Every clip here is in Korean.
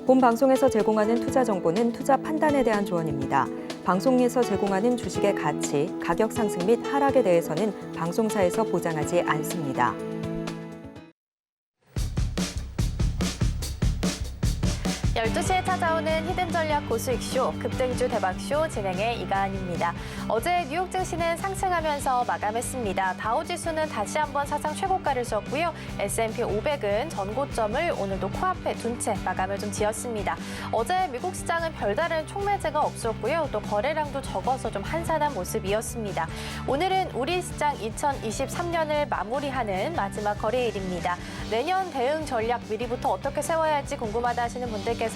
본 방송에서 제공하는 투자 정보는 투자 판단에 대한 조언입니다. 방송에서 제공하는 주식의 가치, 가격 상승 및 하락에 대해서는 방송사에서 보장하지 않습니다. 12시에 찾아오는 히든 전략 고수익쇼, 급등주 대박쇼 진행의 이가은입니다. 어제 뉴욕 증시는 상승하면서 마감했습니다. 다우지수는 다시 한번 사상 최고가를 썼고요. S&P 500은 전고점을 오늘도 코앞에 둔 채 마감을 좀 지었습니다. 어제 미국 시장은 별다른 촉매제가 없었고요. 또 거래량도 적어서 좀 한산한 모습이었습니다. 오늘은 우리 시장 2023년을 마무리하는 마지막 거래일입니다. 내년 대응 전략 미리부터 어떻게 세워야 할지 궁금하다 하시는 분들께서는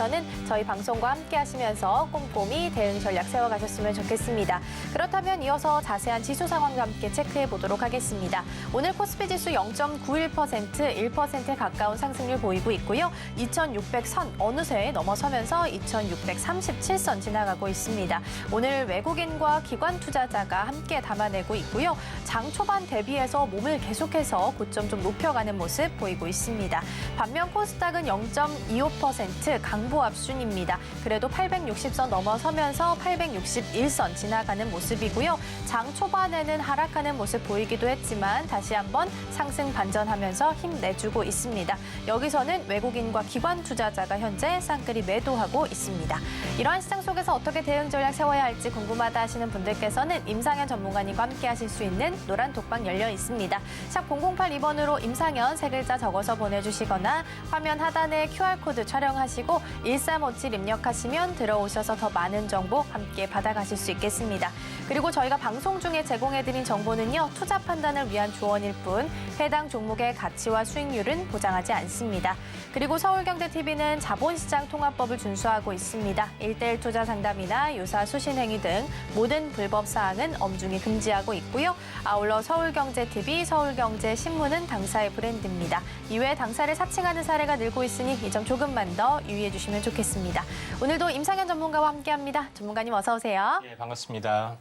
저희 방송과 함께 하시면서 꼼꼼히 대응 전략 세워가셨으면 좋겠습니다. 그렇다면 이어서 자세한 지수 상황과 함께 체크해 보도록 하겠습니다. 오늘 코스피 지수 0.91%, 1%에 가까운 상승률 보이고 있고요. 2600선 어느새 넘어서면서 2637선 지나가고 있습니다. 오늘 외국인과 기관 투자자가 함께 담아내고 있고요. 장 초반 대비해서 몸을 계속해서 고점 좀 높여가는 모습 보이고 있습니다. 반면 코스닥은 0.25% 강보 앞순입니다. 그래도 860선 넘어서면서 861선 지나가는 모습이고요. 장 초반에는 하락하는 모습 보이기도 했지만 다시 한번 상승 반전하면서 힘내주고 있습니다. 여기서는 외국인과 기관 투자자가 현재 쌍끌이 매도하고 있습니다. 이러한 시장 속에서 어떻게 대응 전략 세워야 할지 궁금하다 하시는 분들께서는 임상현 전문가님과 함께 하실 수 있는 노란 톡방 열려 있습니다. 샵 0082번으로 임상현 세 글자 적어서 보내주시거나 화면 하단에 QR코드 촬영하시고 1357 입력하시면 들어오셔서 더 많은 정보 함께 받아가실 수 있겠습니다. 그리고 저희가 방송 중에 제공해드린 정보는요. 투자 판단을 위한 조언일 뿐 해당 종목의 가치와 수익률은 보장하지 않습니다. 그리고 서울경제TV는 자본시장 통합법을 준수하고 있습니다. 1:1 투자 상담이나 유사 수신행위 등 모든 불법 사항은 엄중히 금지하고 있고요. 아울러 서울경제TV, 서울경제신문은 당사의 브랜드입니다. 이외에 당사를 사칭하는 사례가 늘고 있으니 이 점 조금만 더 유의해 주시면 좋겠습니다. 오늘도 임상현 전문가와 함께합니다. 전문가님 어서 오세요. 네, 반갑습니다.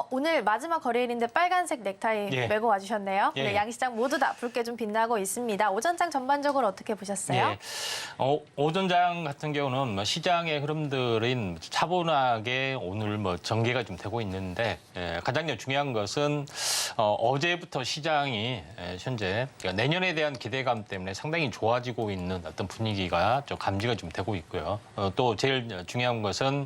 오늘 마지막 거래일인데 빨간색 넥타이 메고 와주셨네요. 예. 네, 양시장 모두 다 붉게 좀 빛나고 있습니다. 오전장 전반적으로 어떻게 보셨어요? 예. 오전장 같은 경우는 시장의 흐름들은 차분하게 오늘 전개가 좀 되고 있는데 가장 중요한 것은 어제부터 시장이 현재 내년에 대한 기대감 때문에 상당히 좋아지고 있는 어떤 분위기가 좀 감지가 좀 되고 있고요. 또 제일 중요한 것은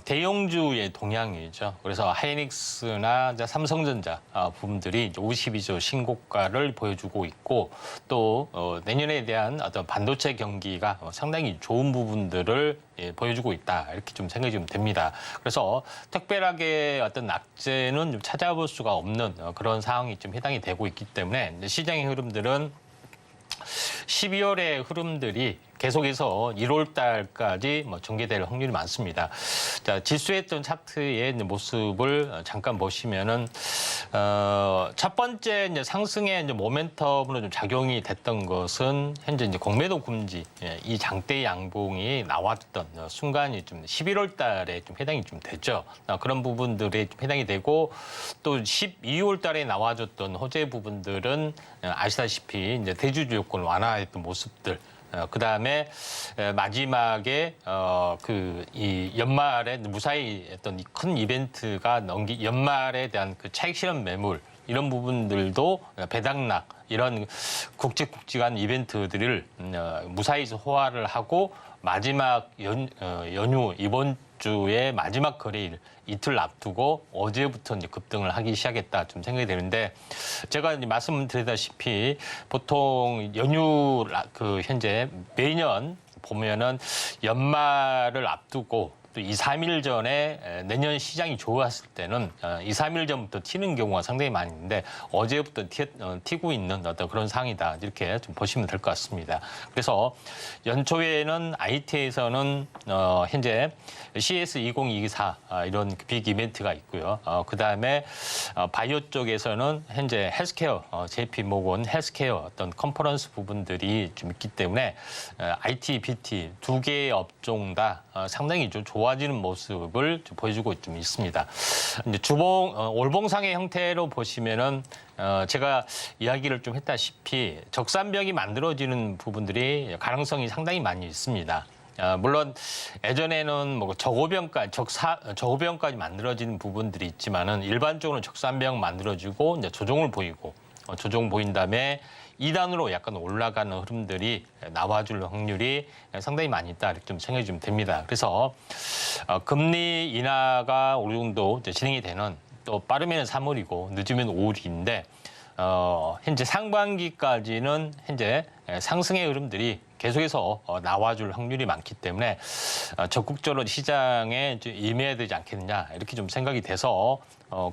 대형주의 동향이죠. 그래서 하이닉스나 삼성전자 부분들이 52조 신고가를 보여주고 있고 또 내년에 대한 어떤 반도체 경기가 상당히 좋은 부분들을 보여주고 있다 이렇게 좀 생각이 좀 됩니다. 그래서 특별하게 어떤 낙제는 좀 찾아볼 수가 없는 그런 상황이 좀 해당이 되고 있기 때문에 시장의 흐름들은 12월의 흐름들이 계속해서 1월 달까지 전개될 확률이 많습니다. 자, 지수했던 차트의 모습을 잠깐 보시면은 첫 번째 상승의 모멘텀으로 좀 작용이 됐던 것은 현재 공매도 금지 이 장대 양봉이 나왔던 순간이 좀 11월 달에 좀 해당이 좀 되죠. 그런 부분들이 좀 해당이 되고 또 12월 달에 나와줬던 호재 부분들은 아시다시피 대주주 요건을 완화했던 모습들. 그다음에 마지막에 이 연말에 무사히 어떤 큰 이벤트가 연말에 대한 그 차익 실현 매물 이런 부분들도 배당락 이런 굵직굵직한 이벤트들을 무사히 소화를 하고 마지막 연휴 이번 주의 마지막 거래일 이틀 앞두고 어제부터 급등을 하기 시작했다 좀 생각이 되는데 제가 말씀드리다시피 보통 연휴 현재 매년 보면은 연말을 앞두고 또 2, 3일 전에 내년 시장이 좋았을 때는 2, 3일 전부터 튀는 경우가 상당히 많이 있는데 어제부터 튀고 있는 어떤 그런 상황이다. 이렇게 좀 보시면 될 것 같습니다. 그래서 연초에는 IT에서는 현재 CS2024 이런 빅 이벤트가 있고요. 그다음에 바이오 쪽에서는 현재 헬스케어, JP모건 헬스케어 어떤 컨퍼런스 부분들이 좀 있기 때문에 IT, BT 두 개의 업종 다 상당히 좀 좋아 좋아지는 모습을 좀 보여주고 좀 있습니다. 이제 올봉상의 형태로 보시면은 제가 이야기를 좀 했다시피 적산벽이 만들어지는 부분들이 가능성이 상당히 많이 있습니다. 물론 예전에는 뭐 저고병까지 만들어지는 부분들이 있지만은 일반적으로 적산벽 만들어지고 이제 조종을 보이고 조종 보인 다음에 2단으로 약간 올라가는 흐름들이 나와줄 확률이 상당히 많이 있다 이렇게 좀 생각이 좀 됩니다. 그래서 금리 인하가 어느 정도 이제 진행이 되는 또 빠르면 3월이고 늦으면 5월인데 현재 상반기까지는 현재 상승의 흐름들이 계속해서 나와줄 확률이 많기 때문에 적극적으로 시장에 임해야 되지 않겠느냐 이렇게 좀 생각이 돼서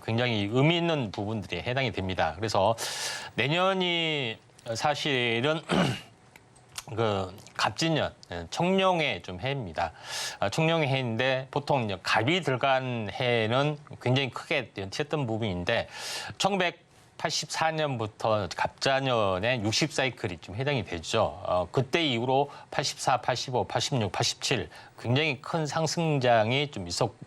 굉장히 의미 있는 부분들이 해당이 됩니다. 그래서 내년이 사실은 그 갑진년 청룡의 좀 해입니다. 청룡의 해인데 보통 이제 갑이 들어간 해는 굉장히 크게 튀었던 부분인데 1984년부터 갑자년에 60사이클이 좀 해당이 되죠. 그때 이후로 84, 85, 86, 87 굉장히 큰 상승장이 좀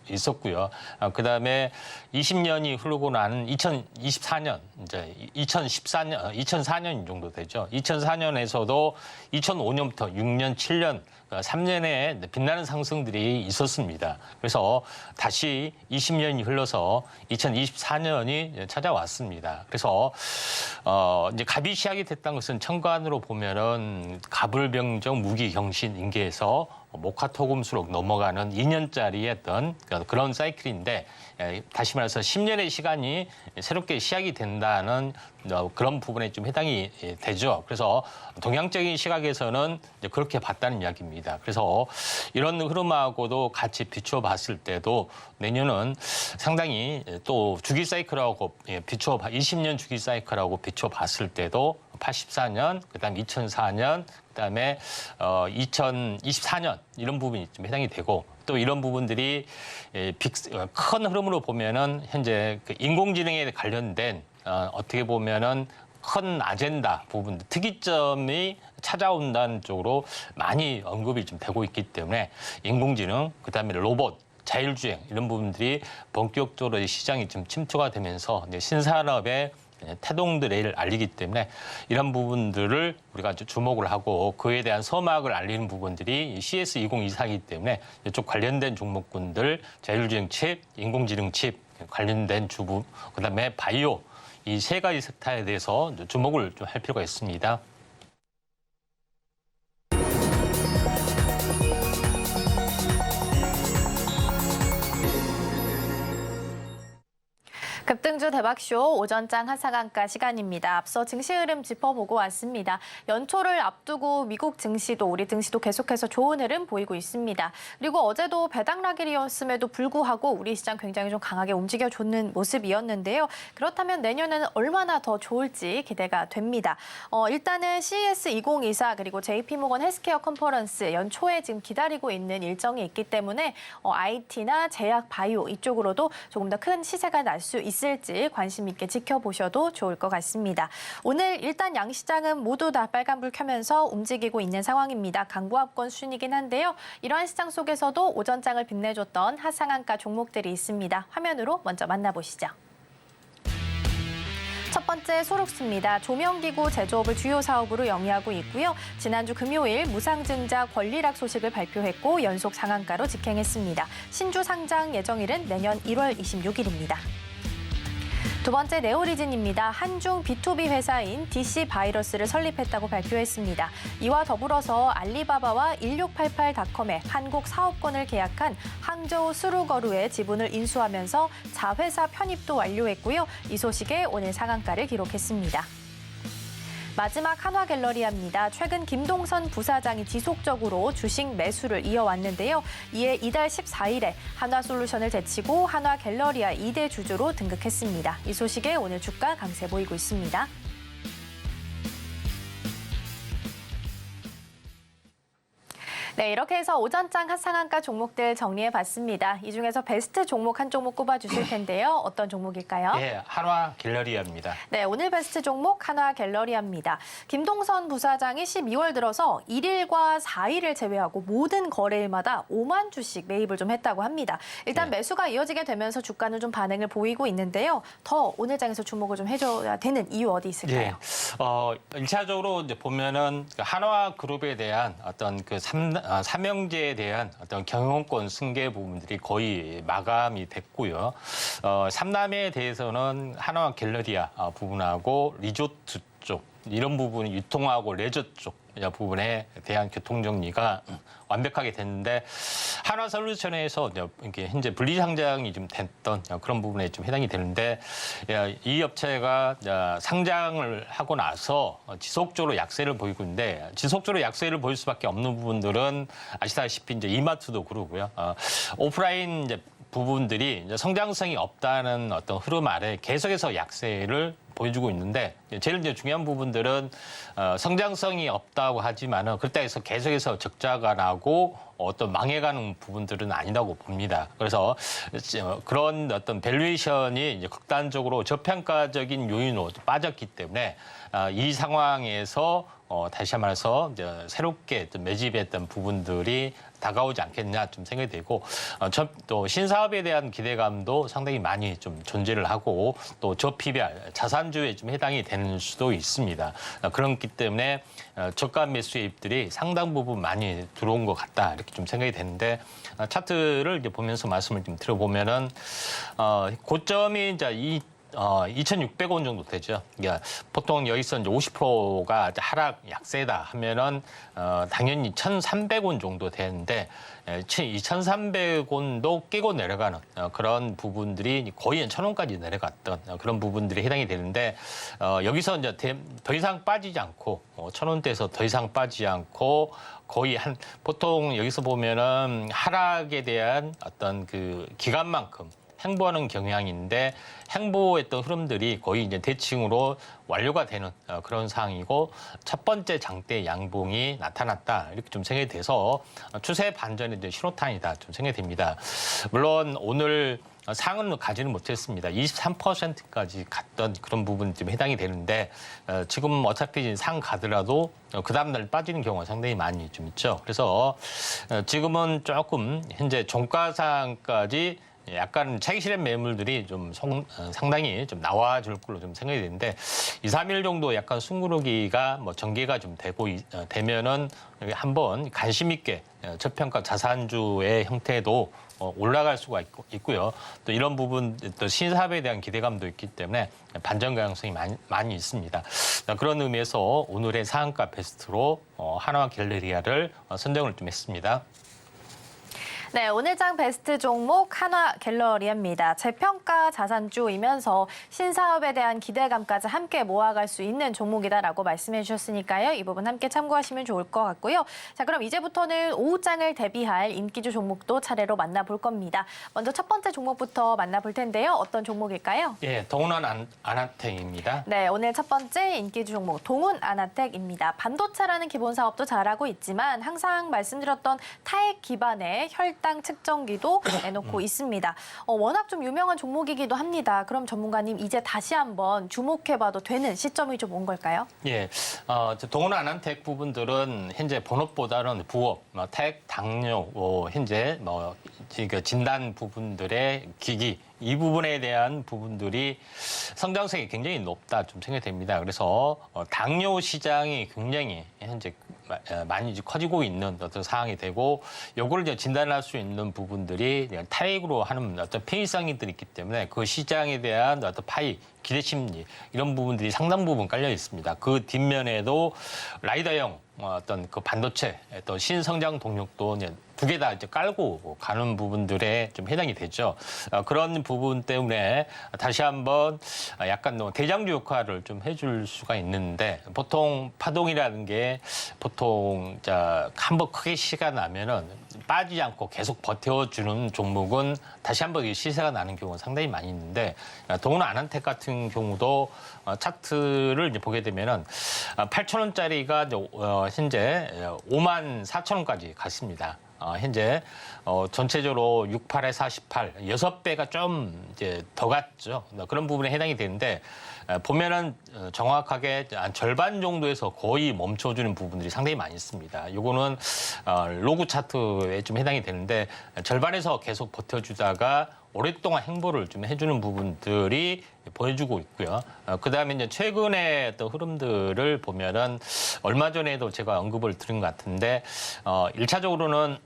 있었고요. 그다음에 20년이 흐르고 나는 2024년, 이제 2004년 정도 되죠. 2004년에서도 2005년부터 6년, 7년, 3년에 빛나는 상승들이 있었습니다. 그래서 다시 20년이 흘러서 2024년이 찾아왔습니다. 그래서 이제 갑이 시작이 됐다는 것은 천간으로 보면은 갑을병정 무기경신 인계에서 목화토금수로 넘어가는 2년짜리 어떤 그런 사이클인데 다시 말해서 10년의 시간이 새롭게 시작이 된다는 그런 부분에 좀 해당이 되죠. 그래서 동양적인 시각에서는 이제 그렇게 봤다는 이야기입니다. 그래서 이런 흐름하고도 같이 비추어 봤을 때도 내년은 상당히 또 주기 사이클하고 20년 주기 사이클하고 비추어 봤을 때도 84년, 그다음에 2004년, 그다음에 2024년 이런 부분이 좀 해당이 되고 또 이런 부분들이 큰 흐름으로 보면은 현재 그 인공지능에 관련된 어떻게 보면은 큰 아젠다 부분, 특이점이 찾아온다는 쪽으로 많이 언급이 좀 되고 있기 때문에 인공지능, 그다음에 로봇, 자율주행 이런 부분들이 본격적으로 시장이 좀 침투가 되면서 이제 신산업의 태동들을 알리기 때문에 이런 부분들을 우리가 주목을 하고 그에 대한 서막을 알리는 부분들이 CS2024이기 때문에 이쪽 관련된 종목군들, 자율주행 칩, 인공지능 칩 관련된 주부, 그다음에 바이오 이 세 가지 섹터에 대해서 주목을 좀 할 필요가 있습니다. 급등주 대박쇼 오전장 하상한가 시간입니다. 앞서 증시 흐름 짚어보고 왔습니다. 연초를 앞두고 미국 증시도 우리 증시도 계속해서 좋은 흐름 보이고 있습니다. 그리고 어제도 배당락일이었음에도 불구하고 우리 시장 굉장히 좀 강하게 움직여줬는 모습이었는데요. 그렇다면 내년에는 얼마나 더 좋을지 기대가 됩니다. 일단은 CES2024 그리고 JP모건 헬스케어 컨퍼런스 연초에 지금 기다리고 있는 일정이 있기 때문에 IT나 제약, 바이오 이쪽으로도 조금 더 큰 시세가 날 수 있을지 관심 있게 지켜보셔도 좋을 것 같습니다. 오늘 일단 양시장은 모두 다 빨간불 켜면서 움직이고 있는 상황입니다. 강보합권 순이긴 한데요. 이러한 시장 속에서도 오전장을 빛내줬던 하상한가 종목들이 있습니다. 화면으로 먼저 만나보시죠. 첫 번째 소록스입니다. 조명기구 제조업을 주요 사업으로 영위하고 있고요. 지난주 금요일 무상증자 권리락 소식을 발표했고 연속 상한가로 직행했습니다. 신주 상장 예정일은 내년 1월 26일입니다. 두 번째 네오리진입니다. 한중 B2B 회사인 DC바이러스를 설립했다고 발표했습니다. 이와 더불어서 알리바바와 1688닷컴의 한국 사업권을 계약한 항저우 수루거루의 지분을 인수하면서 자회사 편입도 완료했고요. 이 소식에 오늘 상한가를 기록했습니다. 마지막 한화갤러리아입니다. 최근 김동선 부사장이 지속적으로 주식 매수를 이어왔는데요. 이에 이달 14일에 한화솔루션을 제치고 한화갤러리아 2대 주주로 등극했습니다. 이 소식에 오늘 주가 강세 보이고 있습니다. 네, 이렇게 해서 오전장 핫상한가 종목들 정리해봤습니다. 이 중에서 베스트 종목 한 종목 꼽아주실 텐데요. 어떤 종목일까요? 예, 한화 갤러리아입니다. 네, 오늘 베스트 종목 한화 갤러리아입니다. 김동선 부사장이 12월 들어서 1일과 4일을 제외하고 모든 거래일마다 5만 주씩 매입을 좀 했다고 합니다. 일단 네. 매수가 이어지게 되면서 주가는 좀 반응을 보이고 있는데요. 더 오늘 장에서 주목을 좀 해줘야 되는 이유 어디 있을까요? 예. 1차적으로 이제 보면은 한화 그룹에 대한 어떤 그 삼형제에 대한 어떤 경영권 승계 부분들이 거의 마감이 됐고요. 삼남에 대해서는 한화 갤러리아 부분하고 리조트 쪽 이런 부분이 유통하고 레저 쪽 부분에 대한 교통 정리가 완벽하게 됐는데 한화솔루션에서 이렇게 현재 분리상장이 좀 됐던 그런 부분에 좀 해당이 되는데 이 업체가 상장을 하고 나서 지속적으로 약세를 보이고 있는데 지속적으로 약세를 보일 수밖에 없는 부분들은 아시다시피 이제 이마트도 그러고요. 오프라인 이제 부분들이 이제 성장성이 없다는 어떤 흐름 아래 계속해서 약세를 보여주고 있는데 제일 이제 중요한 부분들은 성장성이 없다고 하지만은 그렇다 해서 계속해서 적자가 나고 어떤 망해가는 부분들은 아니라고 봅니다. 그래서 그런 어떤 밸류에이션이 이제 극단적으로 저평가적인 요인으로 빠졌기 때문에 이 상황에서 다시 말해서 이제 새롭게 매집했던 부분들이 다가오지 않겠냐 좀 생각이 되고 또 신사업에 대한 기대감도 상당히 많이 좀 존재를 하고 또 저피별 자산주에 좀 해당이 되는 수도 있습니다. 그렇기 때문에 저가 매수입들이 상당 부분 많이 들어온 것 같다 이렇게 좀 생각이 되는데 차트를 이제 보면서 말씀을 좀 들어보면은 고점이 이제 2,600원 정도 되죠. 그러니까 보통 여기서 이제 50%가 하락 약세다 하면은 당연히 1,300원 정도 되는데 2,300원도 끼고 내려가는 그런 부분들이 거의 1,000원까지 내려갔던 그런 부분들이 해당이 되는데 여기서 이제 더 이상 빠지지 않고 1,000원대에서 더 이상 빠지지 않고 거의 보통 여기서 보면은 하락에 대한 어떤 그 기간만큼 횡보하는 경향인데 횡보했던 흐름들이 거의 이제 대칭으로 완료가 되는 그런 상황이고 첫 번째 장대 양봉이 나타났다 이렇게 좀 생각이 돼서 추세 반전의 이제 신호탄이다 좀 생각이 됩니다. 물론 오늘 상은 가지는 못했습니다. 23%까지 갔던 그런 부분이 좀 해당이 되는데 지금 어차피 상 가더라도 그 다음날 빠지는 경우가 상당히 많이 좀 있죠. 그래서 지금은 조금 현재 종가상까지 약간 차익 실현 매물들이 좀 상당히 좀 나와줄 걸로 좀 생각이 되는데 2, 3일 정도 약간 숨구르기가 전개가 좀 되면은 한번 관심 있게 저평가 자산주의 형태도 올라갈 수가 있고요. 또 이런 부분 또 신사업에 대한 기대감도 있기 때문에 반전 가능성이 많이 있습니다. 그런 의미에서 오늘의 상한가 베스트로 한화 갤러리아를 선정을 좀 했습니다. 네, 오늘 장 베스트 종목 한화 갤러리아입니다. 재평가 자산주이면서 신사업에 대한 기대감까지 함께 모아갈 수 있는 종목이다라고 말씀해 주셨으니까요. 이 부분 함께 참고하시면 좋을 것 같고요. 자, 그럼 이제부터는 오후장을 대비할 인기주 종목도 차례로 만나볼 겁니다. 먼저 첫 번째 종목부터 만나볼 텐데요. 어떤 종목일까요? 예, 동훈 아나텍입니다. 네, 오늘 첫 번째 인기주 종목 동훈 아나텍입니다. 반도체라는 기본 사업도 잘하고 있지만 항상 말씀드렸던 타액 기반의 혈당 측정기도 내놓고 있습니다. 워낙 좀 유명한 종목이기도 합니다. 그럼 전문가님 이제 다시 한번 주목해봐도 되는 시점이 좀 온 걸까요? 예, 동훈 아나텍 부분들은 현재 본업보다는 부업, 택, 당뇨, 현재 진단 부분들의 기기 이 부분에 대한 부분들이 성장성이 굉장히 높다 좀 생각이 됩니다. 그래서 당뇨 시장이 굉장히 현재 많이 커지고 있는 어떤 상황이 되고 요거를 이제 진단할 수 있는 부분들이 타액으로 하는 어떤 편의성이들이 있기 때문에 그 시장에 대한 어떤 파이 기대 심리 이런 부분들이 상당 부분 깔려 있습니다. 그 뒷면에도 라이더형 어떤 그 반도체 또 신성장 동력도 두 개 다 이제 깔고 가는 부분들에 좀 해당이 되죠. 그런 부분 때문에 다시 한번 약간 대장주 역할을 좀 해줄 수가 있는데 보통 파동이라는 게 보통 한번 크게 시가 나면은 빠지지 않고 계속 버텨주는 종목은 다시 한번 시세가 나는 경우가 상당히 많이 있는데 동훈 아나텍 같은 같은 경우도 차트를 이제 보게 되면은 8,000원짜리가 현재 54,000원까지 갔습니다. 현재 전체적으로 68에 48, 6배가 좀 이제 더 갔죠. 그런 부분에 해당이 되는데 보면은 정확하게 한 절반 정도에서 거의 멈춰주는 부분들이 상당히 많이 있습니다. 요거는 로그 차트에 좀 해당이 되는데 절반에서 계속 버텨주다가 오랫동안 행보를 좀 해주는 부분들이 보여주고 있고요. 그다음에 이제 최근의 어떤 흐름들을 보면은 얼마 전에도 제가 언급을 드린 것 같은데 1차적으로는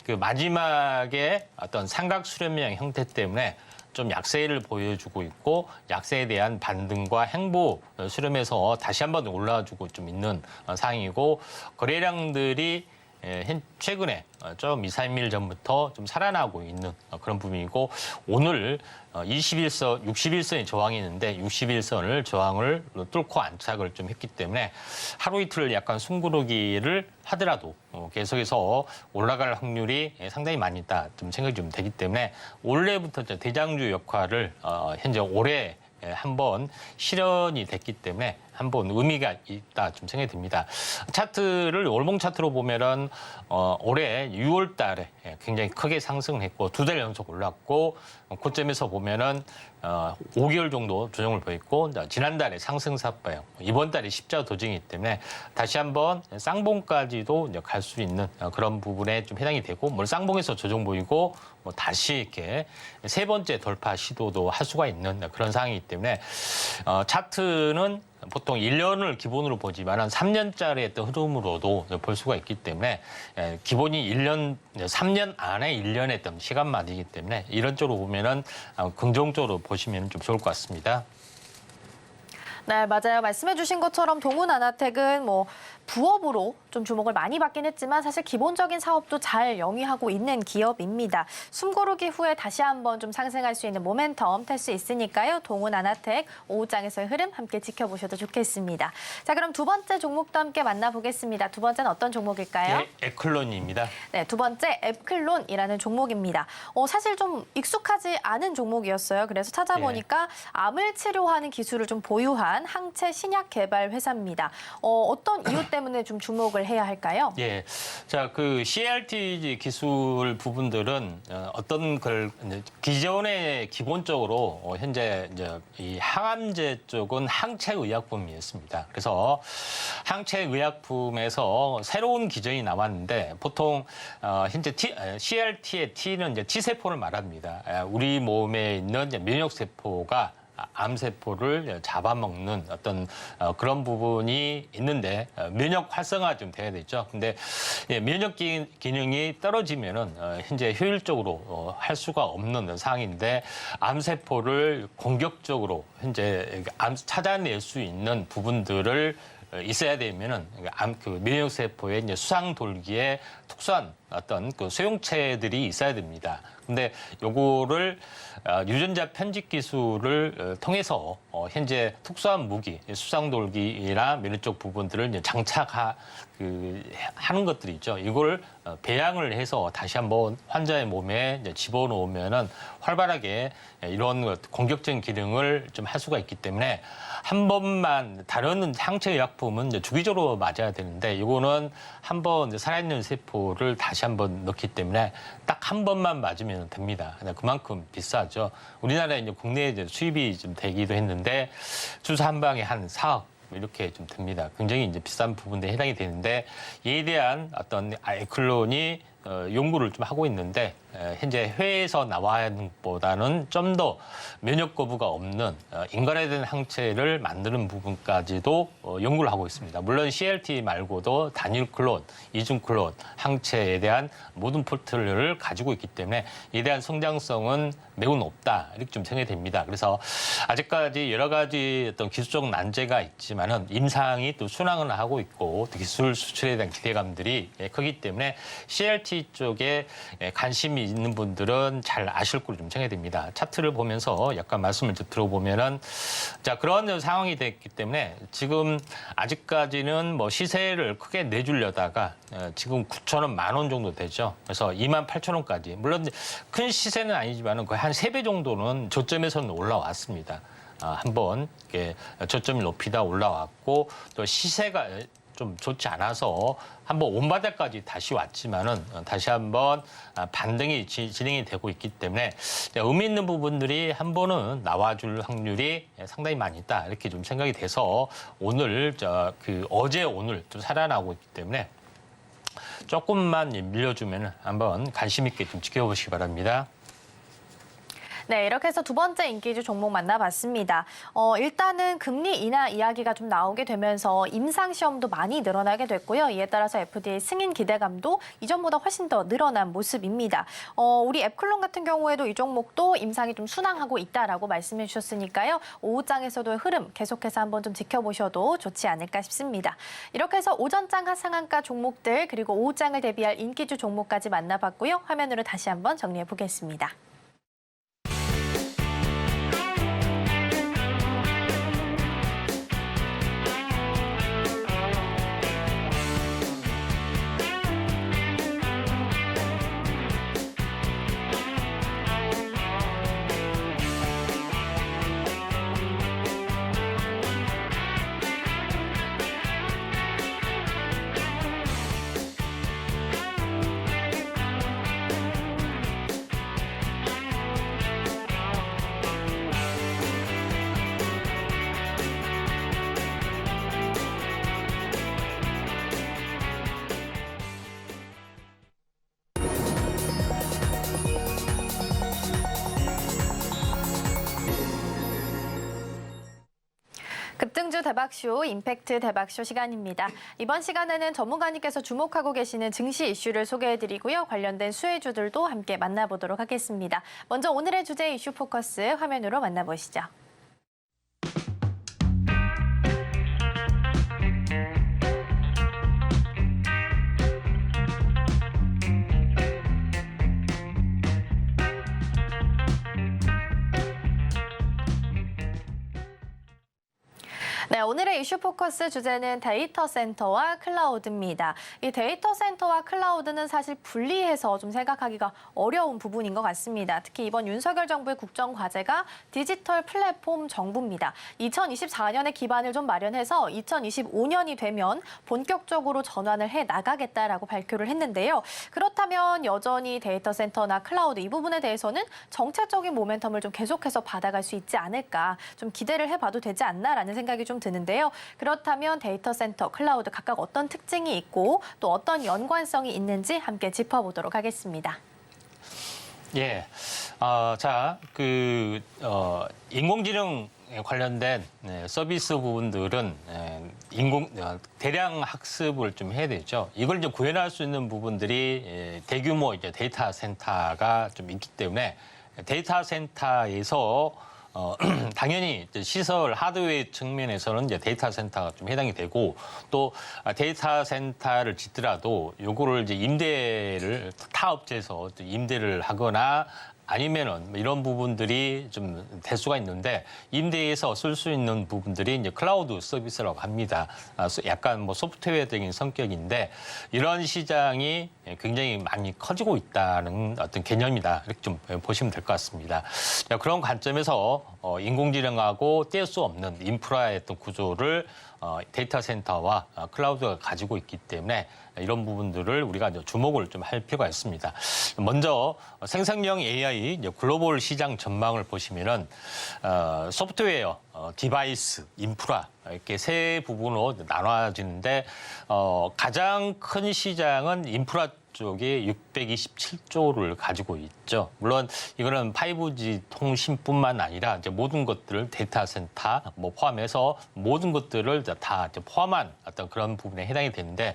그 마지막에 어떤 삼각 수렴형 형태 때문에 좀 약세를 보여주고 있고 약세에 대한 반등과 행보 수렴에서 다시 한번 올라와주고 좀 있는 상황이고 거래량들이 최근에 좀 2, 3일 전부터 좀 살아나고 있는 그런 부분이고 오늘 61선이 저항이 있는데 61선을 저항을 뚫고 안착을 좀 했기 때문에 하루 이틀 약간 숨고르기를 하더라도 계속해서 올라갈 확률이 상당히 많이 있다 좀 생각이 좀 되기 때문에 올해부터 대장주 역할을 현재 올해 한번 실현이 됐기 때문에 한번 의미가 있다 좀 생각이 듭니다. 차트를 월봉 차트로 보면은 올해 6월 달에 굉장히 크게 상승을 했고 2달 연속 올랐고 고점에서 보면은 5개월 정도 조정을 보였고 지난달에 상승사파요. 이번 달에 십자 도정이기 때문에 다시 한번 쌍봉까지도 갈 수 있는 그런 부분에 좀 해당이 되고 물론 쌍봉에서 조정 보이고 뭐 다시 이렇게 세 번째 돌파 시도도 할 수가 있는 그런 상황이기 때문에 차트는 보통 1년을 기본으로 보지만 3년짜리 어떤 흐름으로도 볼 수가 있기 때문에 기본이 3년 안에 1년의 어떤 시간만이기 때문에 이런 쪽으로 보면은 긍정적으로 보시면 좀 좋을 것 같습니다. 네, 맞아요. 말씀해 주신 것처럼 동훈아나텍은 뭐 부업으로 좀 주목을 많이 받긴 했지만 사실 기본적인 사업도 잘 영위하고 있는 기업입니다. 숨고르기 후에 다시 한번 좀 상승할 수 있는 모멘텀 탈 수 있으니까요. 동훈아나텍 오후장에서의 흐름 함께 지켜보셔도 좋겠습니다. 자, 그럼 두 번째 종목도 함께 만나보겠습니다. 두 번째는 어떤 종목일까요? 네, 에클론입니다. 네, 두 번째 앱클론이라는 종목입니다. 사실 좀 익숙하지 않은 종목이었어요. 그래서 찾아보니까 암을 치료하는 기술을 좀 보유한 항체 신약 개발 회사입니다. 어떤 이유 때문에 좀 주목을 해야 할까요? 예, 자, 그 CRT 기술 부분들은 어떤 걸 기존에 기본적으로 현재 이제 이 항암제 쪽은 항체 의약품이었습니다. 그래서 항체 의약품에서 새로운 기전이 나왔는데 보통 현재 CRT의 T는 이제 T세포를 말합니다. 우리 몸에 있는 이제 면역세포가 암세포를 잡아먹는 어떤 그런 부분이 있는데 면역 활성화 좀 돼야 되죠. 근데 면역 기능이 떨어지면은 현재 효율적으로 할 수가 없는 상황인데 암세포를 공격적으로 현재 찾아낼 수 있는 부분들을 있어야 되면은 그 면역 세포의 이제 수상 돌기에 특수한 어떤 그 소용체들이 있어야 됩니다. 근데 요거를 유전자 편집 기술을 통해서 현재 특수한 무기, 수상 돌기나 면역 쪽 부분들을 이제 하는 것들이 있죠. 이걸 배양을 해서 다시 한번 환자의 몸에 이제 집어넣으면은 활발하게 이런 공격적인 기능을 좀 할 수가 있기 때문에 한 번만 다른 항체 의약품은 이제 주기적으로 맞아야 되는데 이거는 한번 살아있는 세포를 다시 한번 넣기 때문에 딱 한 번만 맞으면 됩니다. 그만큼 비싸죠. 우리나라에 이제 국내에 이제 수입이 좀 되기도 했는데 주사 한 방에 한 4억 이렇게 좀 됩니다. 굉장히 이제 비싼 부분에 해당이 되는데 이에 대한 어떤 에클론이 연구를 좀 하고 있는데 현재 해외에서 나와는 것보다는 좀 더 면역 거부가 없는 인간에 대한 항체를 만드는 부분까지도 연구를 하고 있습니다. 물론 CLT 말고도 단일 클론, 이중 클론 항체에 대한 모든 포트를 가지고 있기 때문에 이에 대한 성장성은 매우 높다 이렇게 좀 생각이 됩니다. 그래서 아직까지 여러 가지 어떤 기술적 난제가 있지만은 임상이 또 순항을 하고 있고 또 기술 수출에 대한 기대감들이 크기 때문에 CLT 쪽에 관심이 있는 분들은 잘 아실 거로 좀 생각이 됩니다. 차트를 보면서 약간 말씀을 들어보면은 자 그런 상황이 됐기 때문에 지금 아직까지는 뭐 시세를 크게 내주려다가 지금 9,000원, 10,000원 정도 되죠. 그래서 28,000원까지 물론 큰 시세는 아니지만은 거의 한 3배 정도는 저점에서는 올라왔습니다. 한번 이렇게 저점이 높이다 올라왔고 또 시세가 좀 좋지 않아서 한번 온바닥까지 다시 왔지만은 다시 한번 반등이 진행이 되고 있기 때문에 의미 있는 부분들이 한 번은 나와줄 확률이 상당히 많이 있다 이렇게 좀 생각이 돼서 오늘 어제 오늘 좀 살아나고 있기 때문에 조금만 밀려주면 한번 관심 있게 좀 지켜보시기 바랍니다. 네, 이렇게 해서 두 번째 인기주 종목 만나봤습니다. 일단은 금리 인하 이야기가 좀 나오게 되면서 임상시험도 많이 늘어나게 됐고요. 이에 따라서 FDA 승인 기대감도 이전보다 훨씬 더 늘어난 모습입니다. 우리 앱클론 같은 경우에도 이 종목도 임상이 좀 순항하고 있다라고 말씀해 주셨으니까요. 오후장에서도 흐름 계속해서 한번 좀 지켜보셔도 좋지 않을까 싶습니다. 이렇게 해서 오전장 하상한가 종목들 그리고 오후장을 대비할 인기주 종목까지 만나봤고요. 화면으로 다시 한번 정리해 보겠습니다. 급등주 대박쇼, 임팩트 대박쇼 시간입니다. 이번 시간에는 전문가님께서 주목하고 계시는 증시 이슈를 소개해드리고요. 관련된 수혜주들도 함께 만나보도록 하겠습니다. 먼저 오늘의 주제 이슈 포커스 화면으로 만나보시죠. 네, 오늘의 이슈 포커스 주제는 데이터 센터와 클라우드입니다. 이 데이터 센터와 클라우드는 사실 분리해서 좀 생각하기가 어려운 부분인 것 같습니다. 특히 이번 윤석열 정부의 국정 과제가 디지털 플랫폼 정부입니다. 2024년에 기반을 좀 마련해서 2025년이 되면 본격적으로 전환을 해 나가겠다라고 발표를 했는데요. 그렇다면 여전히 데이터 센터나 클라우드 이 부분에 대해서는 정책적인 모멘텀을 좀 계속해서 받아갈 수 있지 않을까, 좀 기대를 해봐도 되지 않나라는 생각이 좀 드는데요. 그렇다면 데이터 센터, 클라우드 각각 어떤 특징이 있고 또 어떤 연관성이 있는지 함께 짚어보도록 하겠습니다. 예, 인공지능 관련된 서비스 부분들은 대량 학습을 좀 해야 되죠. 이걸 이제 구현할 수 있는 부분들이 대규모 이제 데이터 센터가 좀 있기 때문에 데이터 센터에서 당연히 시설 하드웨어 측면에서는 이제 데이터 센터가 좀 해당이 되고 또 데이터 센터를 짓더라도 요거를 이제 임대를 타 업체에서 임대를 하거나 아니면은 이런 부분들이 좀 될 수가 있는데 임대에서 쓸 수 있는 부분들이 이제 클라우드 서비스라고 합니다. 약간 뭐 소프트웨어적인 성격인데 이런 시장이 굉장히 많이 커지고 있다는 어떤 개념이다. 이렇게 좀 보시면 될 것 같습니다. 그런 관점에서 인공지능하고 뗄 수 없는 인프라의 어떤 구조를 데이터 센터와 클라우드가 가지고 있기 때문에 이런 부분들을 우리가 이제 주목을 좀 할 필요가 있습니다. 먼저 생성형 AI 글로벌 시장 전망을 보시면은 소프트웨어, 디바이스, 인프라 이렇게 세 부분으로 나눠지는데 가장 큰 시장은 인프라 쪽에 627조를 가지고 있죠. 물론 이거는 5G 통신뿐만 아니라 이제 모든 것들을 데이터 센터 뭐 포함해서 모든 것들을 다 이제 포함한 어떤 그런 부분에 해당이 되는데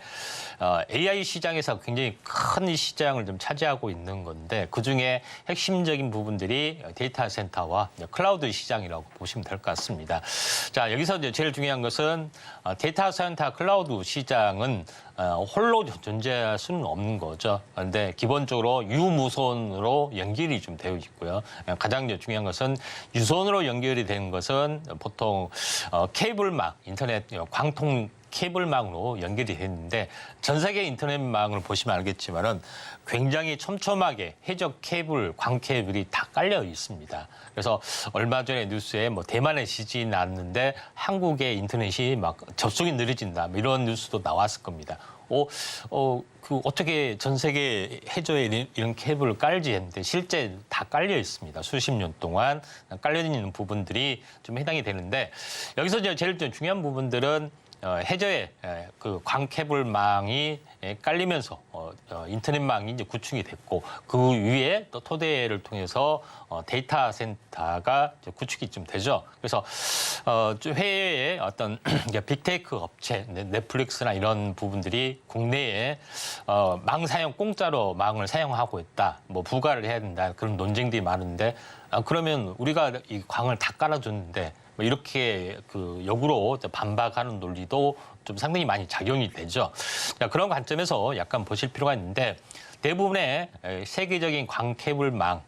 AI 시장에서 굉장히 큰 시장을 좀 차지하고 있는 건데 그중에 핵심적인 부분들이 데이터 센터와 클라우드 시장이라고 보시면 될 것 같습니다. 자, 여기서 이제 제일 중요한 것은 데이터 센터 클라우드 시장은 홀로 존재할 수는 없는 거죠. 그런데 기본적으로 유무선으로 연결이 좀 되어 있고요. 가장 중요한 것은 유선으로 연결이 되는 것은 보통 케이블망, 인터넷 광통 케이블망으로 연결이 됐는데 전 세계 인터넷망을 보시면 알겠지만은 굉장히 촘촘하게 해저 케이블, 광 케이블이 다 깔려 있습니다. 그래서 얼마 전에 뉴스에 뭐 대만에 지진이 났는데 한국의 인터넷이 막 접속이 느려진다 뭐 이런 뉴스도 나왔을 겁니다. 어떻게 전 세계 해저에 이런 케이블을 깔지 했는데 실제 다 깔려 있습니다. 수십 년 동안 깔려 있는 부분들이 좀 해당이 되는데 여기서 이제 제일 중요한 부분들은 해저에 그 광 케이블망이 깔리면서 인터넷망이 이제 구축이 됐고 그 위에 또 토대를 통해서 데이터 센터가 이제 구축이 좀 되죠. 그래서 해외의 어떤 빅테이크 업체, 넷플릭스나 이런 부분들이 국내에 망 사용 공짜로 망을 사용하고 있다, 뭐 부과를 해야 된다 그런 논쟁들이 많은데 그러면 우리가 이 광을 다 깔아줬는데 뭐 이렇게 그 역으로 반박하는 논리도 좀 상당히 많이 작용이 되죠. 자, 그런 관점에서 약간 보실 필요가 있는데 대부분의 세계적인 광 케이블망,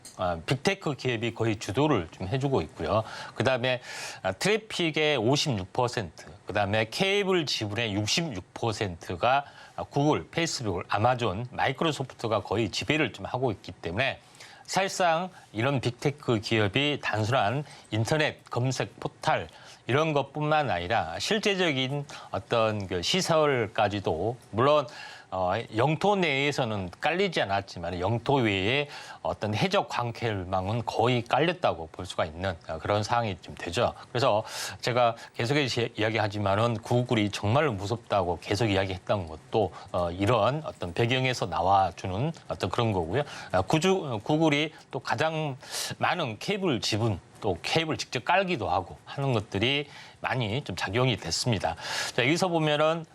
빅테크 기업이 거의 주도를 좀 해주고 있고요. 그다음에 트래픽의 56%, 그다음에 케이블 지분의 66%가 구글, 페이스북, 아마존, 마이크로소프트가 거의 지배를 좀 하고 있기 때문에 사실상 이런 빅테크 기업이 단순한 인터넷 검색 포탈 이런 것뿐만 아니라 실제적인 어떤 그 시설까지도 물론 영토 내에서는 깔리지 않았지만 영토 외에 어떤 해적 광케일망은 거의 깔렸다고 볼 수가 있는 그런 상황이 좀 되죠. 그래서 제가 계속해서 이야기하지만은 구글이 정말 무섭다고 계속 이야기했던 것도 이런 어떤 배경에서 나와주는 어떤 그런 거고요. 구글이 또 가장 많은 케이블 지분 또 케이블 직접 깔기도 하고 하는 것들이 많이 좀 작용이 됐습니다. 자, 여기서 보면은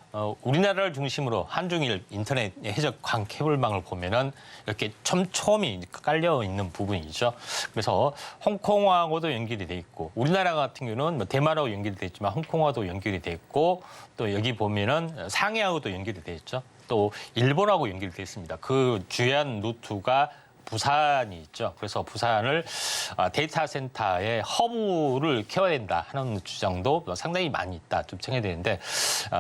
우리나라를 중심으로 한중일 인터넷 해적 광 케이블망을 보면은 이렇게 촘촘히 깔려 있는 부분이죠. 그래서 홍콩하고도 연결이 돼 있고 우리나라 같은 경우는 뭐 대만하고 연결이 돼 있지만 홍콩하고도 연결이 돼 있고 또 여기 보면은 상해하고도 연결이 돼 있죠. 또 일본하고 연결이 돼 있습니다. 그 주요한 루트가 부산이 있죠. 그래서 부산을 데이터 센터의 허브를 키워야 된다 하는 주장도 상당히 많이 있다. 좀 생각이 되는데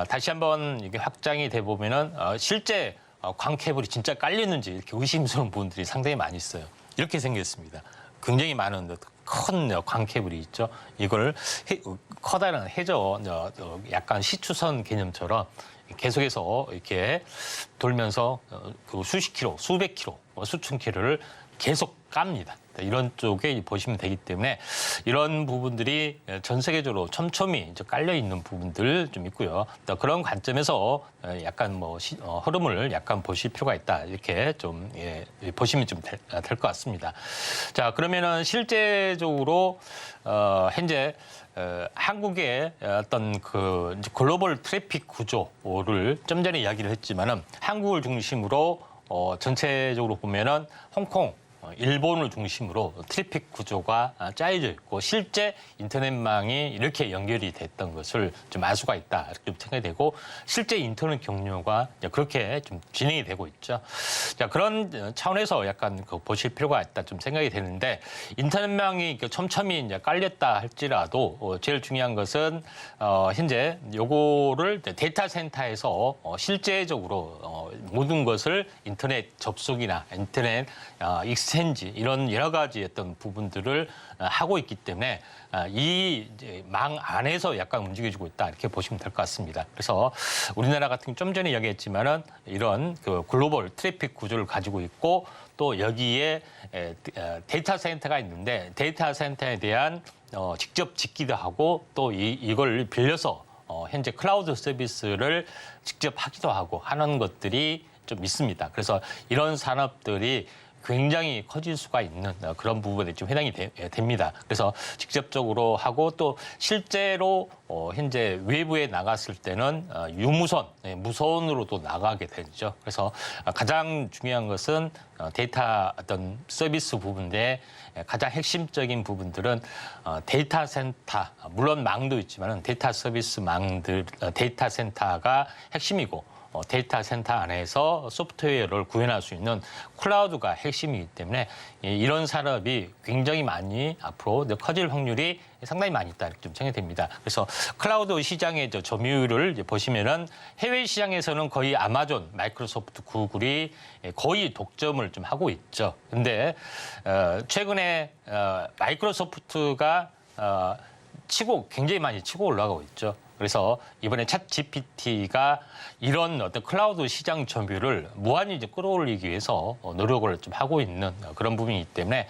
다시 한번 이게 확장이 돼 보면은 실제 광 케이블이 진짜 깔렸는지 이렇게 의심스러운 부분들이 상당히 많이 있어요. 이렇게 생겼습니다. 굉장히 많은 큰 광 케이블이 있죠. 이걸 커다란 해저 약간 시추선 개념처럼 계속해서 이렇게 돌면서 그 수십 킬로, 수백 킬로, 수천 킬로를 계속 깝니다. 이런 쪽에 보시면 되기 때문에 이런 부분들이 전 세계적으로 촘촘히 이제 깔려 있는 부분들 좀 있고요. 또 그런 관점에서 약간 뭐 흐름을 약간 보실 필요가 있다. 이렇게 좀 보시면 좀 될 것 같습니다. 자, 그러면은 실제적으로 현재 한국의 어떤 그 글로벌 트래픽 구조를 좀 전에 이야기를 했지만은 한국을 중심으로 전체적으로 보면은 홍콩, 일본을 중심으로 트래픽 구조가 짜여져 있고 실제 인터넷망이 이렇게 연결이 됐던 것을 좀 알 수가 있다 이렇게 좀 생각이 되고 실제 인터넷 경로가 그렇게 좀 진행이 되고 있죠. 자, 그런 차원에서 약간 보실 필요가 있다 좀 생각이 되는데 인터넷망이 촘촘히 이제 깔렸다 할지라도 제일 중요한 것은 현재 요거를 데이터 센터에서 실제적으로 모든 것을 인터넷 접속이나 인터넷 익스체인지 이런 여러 가지 어떤 부분들을 하고 있기 때문에 이 망 안에서 약간 움직여주고 있다 이렇게 보시면 될 것 같습니다. 그래서 우리나라 같은 좀 전에 이야기했지만은 이런 그 글로벌 트래픽 구조를 가지고 있고 또 여기에 데이터 센터가 있는데 데이터 센터에 대한 직접 짓기도 하고 또 이걸 빌려서 현재 클라우드 서비스를 직접 하기도 하고 하는 것들이 좀 있습니다. 그래서 이런 산업들이 굉장히 커질 수가 있는 그런 부분에 좀 해당이 됩니다. 그래서 직접적으로 하고 또 실제로 현재 외부에 나갔을 때는 유무선, 무선으로도 나가게 되죠. 그래서 가장 중요한 것은 데이터 어떤 서비스 부분인데 가장 핵심적인 부분들은 데이터 센터, 물론 망도 있지만 데이터 서비스 망들, 데이터 센터가 핵심이고 데이터 센터 안에서 소프트웨어를 구현할 수 있는 클라우드가 핵심이기 때문에 이런 산업이 굉장히 많이 앞으로 커질 확률이 상당히 많이 있다 이렇게 좀 생각이 됩니다. 그래서 클라우드 시장의 점유율을 보시면은 해외 시장에서는 거의 아마존, 마이크로소프트, 구글이 거의 독점을 좀 하고 있죠. 근데 최근에 마이크로소프트가 굉장히 많이 치고 올라가고 있죠. 그래서 이번에 챗 GPT가 이런 어떤 클라우드 시장 점유율을 무한히 이제 끌어올리기 위해서 노력을 좀 하고 있는 그런 부분이기 때문에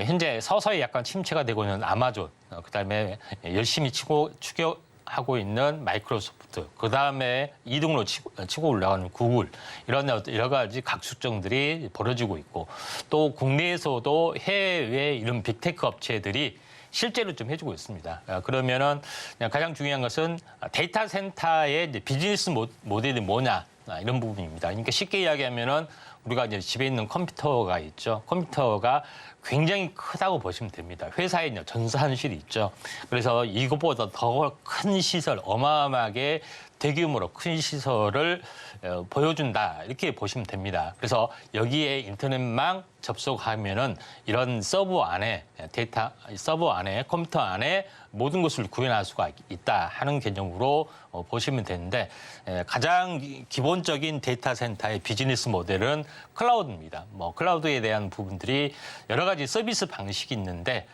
현재 서서히 약간 침체가 되고 있는 아마존, 그다음에 열심히 추격하고 있는 마이크로소프트, 그다음에 2등으로 치고 올라가는 구글, 이런 여러 가지 각축정들이 벌어지고 있고, 또 국내에서도 해외 이런 빅테크 업체들이 실제로 좀 해주고 있습니다. 그러면은 가장 중요한 것은 데이터 센터의 비즈니스 모델이 뭐냐, 이런 부분입니다. 그러니까 쉽게 이야기하면은 우리가 이제 집에 있는 컴퓨터가 있죠. 컴퓨터가 굉장히 크다고 보시면 됩니다. 회사에 이제 전산실이 있죠. 그래서 이것보다 더 큰 시설, 어마어마하게 대규모로 큰 시설을 보여준다, 이렇게 보시면 됩니다. 그래서 여기에 인터넷망 접속하면은 이런 서버 안에 컴퓨터 안에 모든 것을 구현할 수가 있다 하는 개념으로 보시면 되는데, 가장 기본적인 데이터 센터의 비즈니스 모델은 클라우드입니다. 클라우드에 대한 부분들이 여러 가지 서비스 방식이 있는데,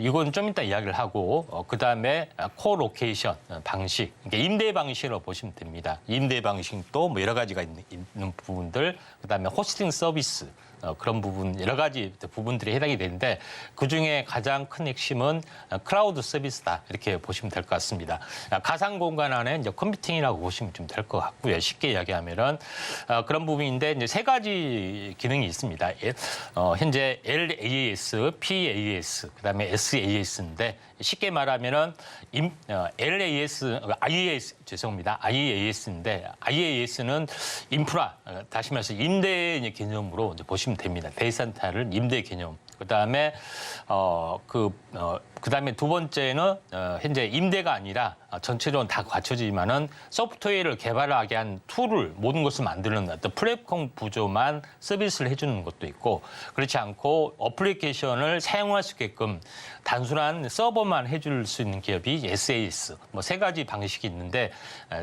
이건 좀 이따 이야기를 하고, 그 다음에 코로케이션 방식, 그러니까 임대 방식으로 보시면 됩니다. 임대 방식도 여러 가지가 있는 부분들, 그 다음에 호스팅 서비스, 그런 부분, 여러 가지 부분들이 해당이 되는데, 그중에 가장 큰 핵심은 클라우드 서비스다, 이렇게 보시면 될 것 같습니다. 가상 공간 안에 이제 컴퓨팅이라고 보시면 좀 될 것 같고요. 쉽게 이야기하면은 그런 부분인데, 이제 세 가지 기능이 있습니다. 현재 LAS, PAS, 그다음에 SAS인데, 쉽게 말하면은 IaaS인데, IaaS는 인프라, 다시 말해서 임대 개념으로 이제 보시면 됩니다. 데이터센터를 임대 개념. 그다음에 그다음에 두 번째는 현재 임대가 아니라 전체적으로 다 갖춰지지만은 소프트웨어를 개발하게 한 툴을, 모든 것을 만드는 어떤 플랫폼 구조만 서비스를 해주는 것도 있고, 그렇지 않고 어플리케이션을 사용할 수 있게끔 단순한 서버만 해줄 수 있는 기업이 SaaS. 세 가지 방식이 있는데,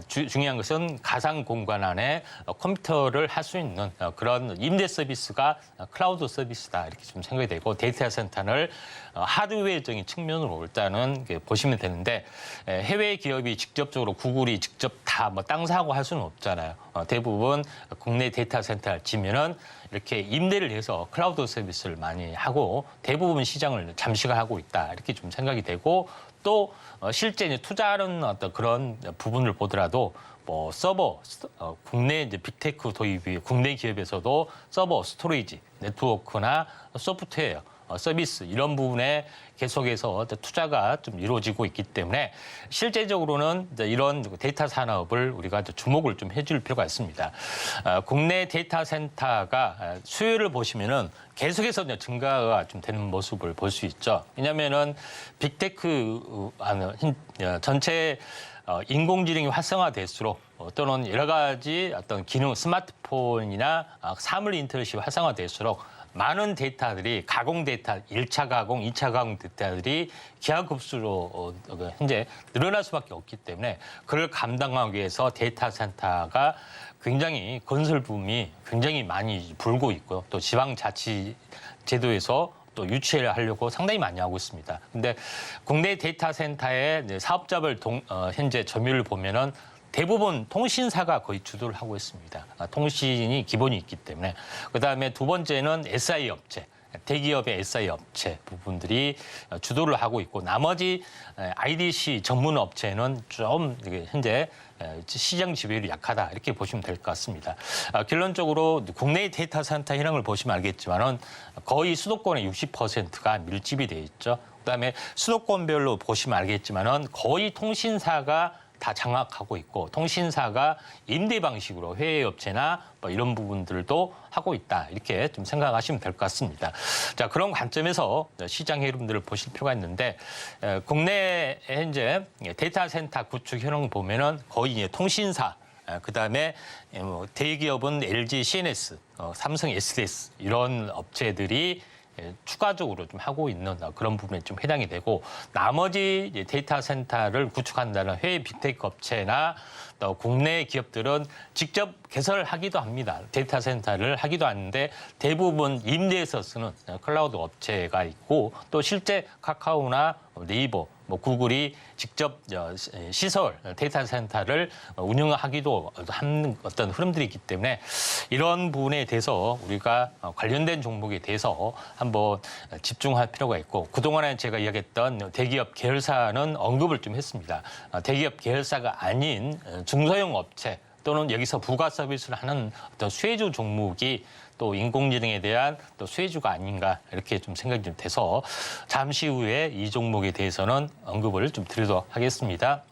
중요한 것은 가상 공간 안에 컴퓨터를 할 수 있는 그런 임대 서비스가 클라우드 서비스다, 이렇게 좀 생각이 되고, 데이터 센터를 하드웨어적인 측면으로 일단은 보시면 되는데, 해외 기업이 직접적으로 구글이 직접 다 땅 사고 할 수는 없잖아요. 대부분 국내 데이터 센터를 지면은 이렇게 임대를 해서 클라우드 서비스를 많이 하고, 대부분 시장을 잠식하고 있다, 이렇게 좀 생각이 되고, 또 실제 이제 투자하는 어떤 그런 부분을 보더라도 서버, 국내 이제 빅테크 도입이 국내 기업에서도 서버, 스토리지, 네트워크나 소프트웨어 서비스, 이런 부분에 계속해서 투자가 좀 이루어지고 있기 때문에, 실제적으로는 이런 데이터 산업을 우리가 주목을 좀 해줄 필요가 있습니다. 국내 데이터 센터가 수요를 보시면은 계속해서 증가가 좀 되는 모습을 볼 수 있죠. 왜냐하면은 빅테크 전체 인공지능이 활성화될수록, 또는 여러 가지 어떤 기능, 스마트폰이나 사물 인터넷이 활성화될수록 많은 데이터들이, 가공 데이터, 1차 가공, 2차 가공 데이터들이 기하급수로 현재 늘어날 수밖에 없기 때문에, 그걸 감당하기 위해서 데이터 센터가 굉장히 건설 붐이 굉장히 많이 불고 있고요. 또 지방자치제도에서 또 유치를 하려고 상당히 많이 하고 있습니다. 근데 국내 데이터 센터의 사업자별 현재 점유율을 보면은 대부분 통신사가 거의 주도를 하고 있습니다. 통신이 기본이 있기 때문에. 그다음에 두 번째는 SI 업체, 대기업의 SI 업체 부분들이 주도를 하고 있고, 나머지 IDC 전문 업체는 좀 현재 시장 지배율이 약하다, 이렇게 보시면 될 것 같습니다. 결론적으로 국내 데이터 센터 현황을 보시면 알겠지만은 거의 수도권의 60%가 밀집이 돼 있죠. 그다음에 수도권별로 보시면 알겠지만은 거의 통신사가 다 장악하고 있고, 통신사가 임대 방식으로 해외 업체나 이런 부분들도 하고 있다, 이렇게 좀 생각하시면 될 것 같습니다. 자, 그런 관점에서 시장 흐름들을 보실 필요가 있는데, 국내 현재 데이터 센터 구축 현황 보면은 거의 통신사, 그다음에 대기업은 LG CNS, 삼성 SDS 이런 업체들이 추가적으로 좀 하고 있는 그런 부분에 좀 해당이 되고 나머지 이제 데이터 센터를 구축한다는 해외 빅테크 업체나 또 국내 기업들은 직접 개설하기도 합니다. 데이터 센터를 하기도 하는데 대부분 임대해서 쓰는 클라우드 업체가 있고 또 실제 카카오나 네이버, 구글이 직접 시설, 데이터 센터를 운영하기도 하는 어떤 흐름들이 있기 때문에 이런 부분에 대해서 우리가 관련된 종목에 대해서 한번 집중할 필요가 있고 그동안에 제가 이야기했던 대기업 계열사는 언급을 좀 했습니다. 대기업 계열사가 아닌 중소형 업체 또는 여기서 부가 서비스를 하는 어떤 수혜주 종목이 또 인공지능에 대한 또 수혜주가 아닌가 이렇게 좀 생각이 좀 돼서 잠시 후에 이 종목에 대해서는 언급을 좀 드리도록 하겠습니다.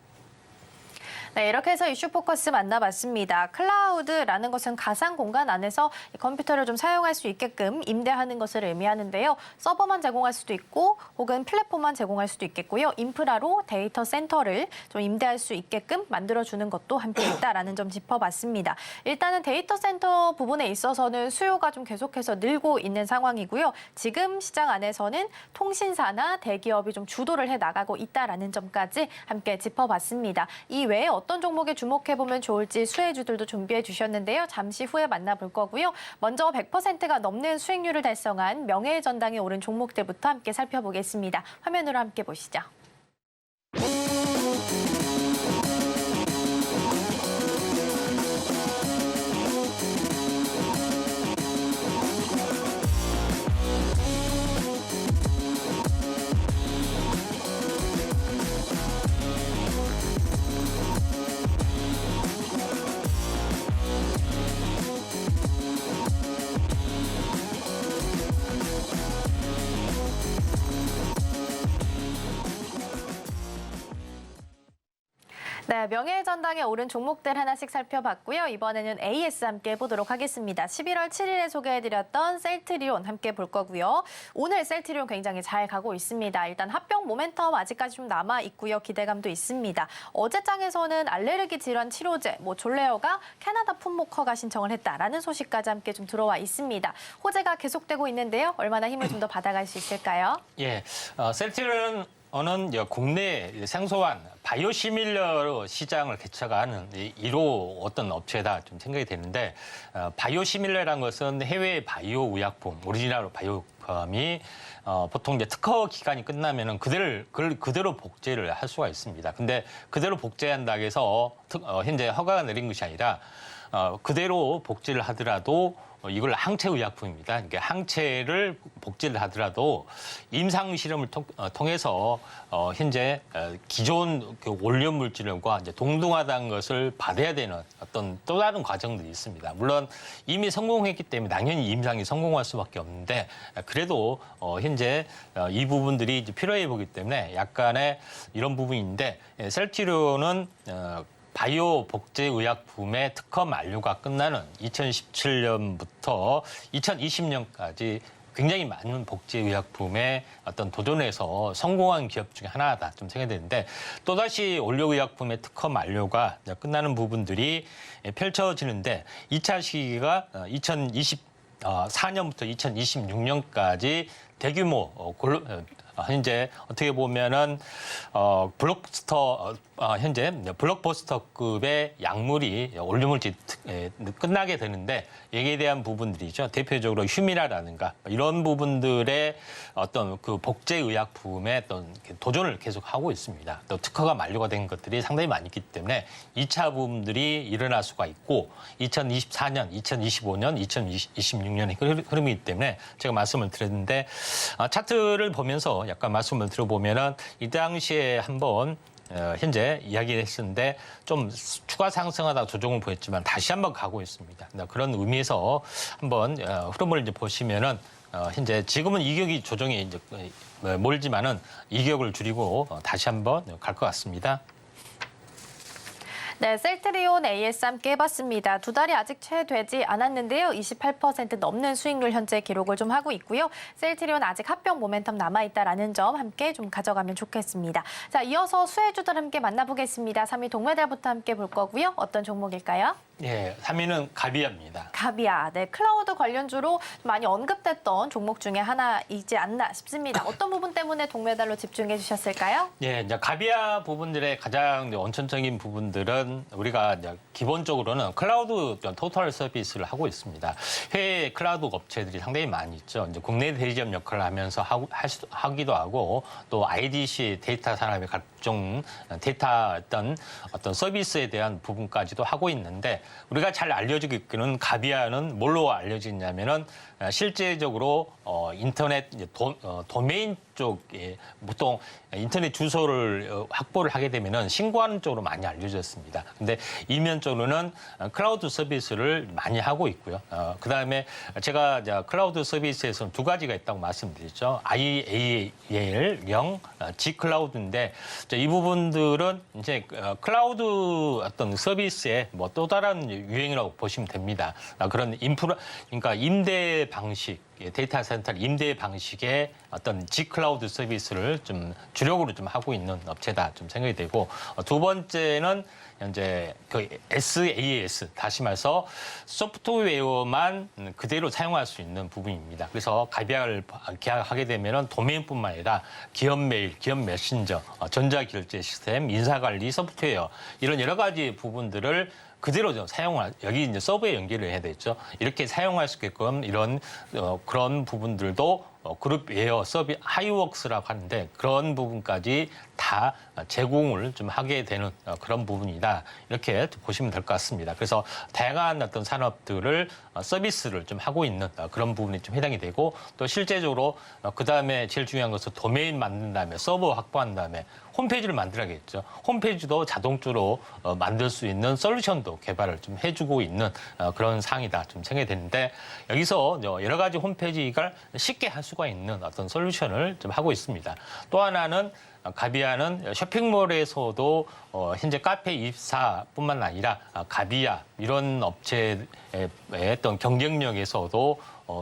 네, 이렇게 해서 이슈 포커스 만나봤습니다. 클라우드라는 것은 가상 공간 안에서 컴퓨터를 좀 사용할 수 있게끔 임대하는 것을 의미하는데요. 서버만 제공할 수도 있고 혹은 플랫폼만 제공할 수도 있겠고요. 인프라로 데이터 센터를 좀 임대할 수 있게끔 만들어주는 것도 함께 있다라는 점 짚어봤습니다. 일단은 데이터 센터 부분에 있어서는 수요가 좀 계속해서 늘고 있는 상황이고요. 지금 시장 안에서는 통신사나 대기업이 좀 주도를 해 나가고 있다라는 점까지 함께 짚어봤습니다. 이 외에 어떤 종목에 주목해보면 좋을지 수혜주들도 준비해 주셨는데요. 잠시 후에 만나볼 거고요. 먼저 100%가 넘는 수익률을 달성한 명예의 전당에 오른 종목들부터 함께 살펴보겠습니다. 화면으로 함께 보시죠. 네, 명예의 전당에 오른 종목들 하나씩 살펴봤고요. 이번에는 AS 함께 해보도록 하겠습니다. 11월 7일에 소개해드렸던 셀트리온 함께 볼 거고요. 오늘 셀트리온 굉장히 잘 가고 있습니다. 일단 합병 모멘텀 아직까지 좀 남아있고요. 기대감도 있습니다. 어제 장에서는 알레르기 질환 치료제, 졸레어가 캐나다 풋모커가 신청을 했다라는 소식까지 함께 좀 들어와 있습니다. 호재가 계속되고 있는데요. 얼마나 힘을 좀 더 받아갈 수 있을까요? 예, 셀트리온은 국내 생소한 바이오시밀러 시장을 개척하는 1호 어떤 업체다 좀 생각이 되는데 바이오시밀러라는 것은 해외 바이오 의약품, 오리지널 바이오품이 보통 이제 특허 기간이 끝나면은 그걸 그대로 복제를 할 수가 있습니다. 근데 그대로 복제한다고 해서 현재 허가가 내린 것이 아니라 그대로 복제를 하더라도 이걸 항체 의약품입니다. 그러니까 항체를 복제를 하더라도 임상 실험을 통해서 현재 기존 그 오염 물질과 이제 동등하다는 것을 받아야 되는 어떤 또 다른 과정들이 있습니다. 물론 이미 성공했기 때문에 당연히 임상이 성공할 수밖에 없는데 그래도 현재 이 부분들이 이제 필요해 보기 때문에 약간의 이런 부분인데 셀트리온은 바이오 복제 의약품의 특허 만료가 끝나는 2017년부터 2020년까지 굉장히 많은 복제 의약품에 어떤 도전에서 성공한 기업 중에 하나다 좀 생각이 되는데 또다시 원료 의약품의 특허 만료가 끝나는 부분들이 펼쳐지는데 2차 시기가 2024년부터 2026년까지 대규모 현재 어떻게 보면은 현재 블록버스터급의 약물이 올리물질 끝나게 되는데 여기에 대한 부분들이죠. 대표적으로 휴미라라든가 이런 부분들의 어떤 그 복제 의약품의 어떤 도전을 계속 하고 있습니다. 또 특허가 만료가 된 것들이 상당히 많이 있기 때문에 2차 부분들이 일어날 수가 있고 2024년, 2025년, 2026년의 흐름이기 때문에 제가 말씀을 드렸는데 차트를 보면서 약간 말씀을 드려보면은 이 당시에 한번 현재 이야기를 했었는데 좀 추가 상승하다 조정을 보였지만 다시 한번 가고 있습니다. 그런 의미에서 한번 흐름을 이제 보시면은 현재 지금은 이격이 조정이 이제 몰지만은 이격을 줄이고 다시 한번 갈 것 같습니다. 네, 셀트리온 AS 함께 해봤습니다. 두 달이 아직 채 되지 않았는데요. 28% 넘는 수익률 현재 기록을 좀 하고 있고요. 셀트리온 아직 합병 모멘텀 남아있다라는 점 함께 좀 가져가면 좋겠습니다. 자, 이어서 수혜주들 함께 만나보겠습니다. 3위 동메달부터 함께 볼 거고요. 어떤 종목일까요? 예, 3위는 가비아입니다. 가비아, 네, 클라우드 관련주로 많이 언급됐던 종목 중에 하나이지 않나 싶습니다. 어떤 부분 때문에 동메달로 집중해 주셨을까요? 예, 이제 가비아 부분들의 가장 원천적인 부분들은 우리가 이제 기본적으로는 클라우드 토탈 서비스를 하고 있습니다. 해외 클라우드 업체들이 상당히 많이 있죠. 이제 국내 대리점 역할을 하면서 하기도 하고 또 IDC 데이터 산업의 각종 데이터 어떤 서비스에 대한 부분까지도 하고 있는데 우리가 잘 알려지고 있기는 가비아는 뭘로 알려지냐면은 실제적으로 인터넷 도메인 쪽에 보통 인터넷 주소를 확보를 하게 되면은 신고하는 쪽으로 많이 알려졌습니다. 근데 이면적으로는 클라우드 서비스를 많이 하고 있고요. 그다음에 제가 이제 클라우드 서비스에서는 두 가지가 있다고 말씀드렸죠. IaaS0, G클라우드인데 이 부분들은 이제 클라우드 어떤 서비스의 뭐 또 다른 유행이라고 보시면 됩니다. 그런 그러니까 임대 방식, 데이터 센터 임대 방식의 어떤 G클라우드 서비스를 좀 주력으로 좀 하고 있는 업체다 좀 생각이 되고 두 번째는 이제 그 SaaS 다시 말해서 소프트웨어만 그대로 사용할 수 있는 부분입니다. 그래서 가비아를 계약하게 되면은 도메인뿐만 아니라 기업 메일, 기업 메신저, 전자결제 시스템, 인사관리 소프트웨어 이런 여러 가지 부분들을 그대로 좀 여기 이제 서버에 연결을 해야 되죠. 이렇게 사용할 수 있게끔 이런 그런 부분들도 그룹웨어 서비스 하이웍스라고 하는데 그런 부분까지 다 제공을 좀 하게 되는 그런 부분이다. 이렇게 보시면 될 것 같습니다. 그래서 다양한 어떤 산업들을 서비스를 좀 하고 있는 그런 부분이 좀 해당이 되고 또 실제적으로 그다음에 제일 중요한 것은 도메인 만든 다음에 서버 확보한 다음에 홈페이지를 만들어야겠죠. 홈페이지도 자동적으로 만들 수 있는 솔루션도 개발을 좀 해주고 있는 그런 상황이다 좀 생각이 되는데 여기서 여러 가지 홈페이지가 쉽게 할 수가 있는 어떤 솔루션을 좀 하고 있습니다. 또 하나는 가비아는 쇼핑몰에서도 현재 카페24뿐만 아니라 가비아 이런 업체의 어떤 경쟁력에서도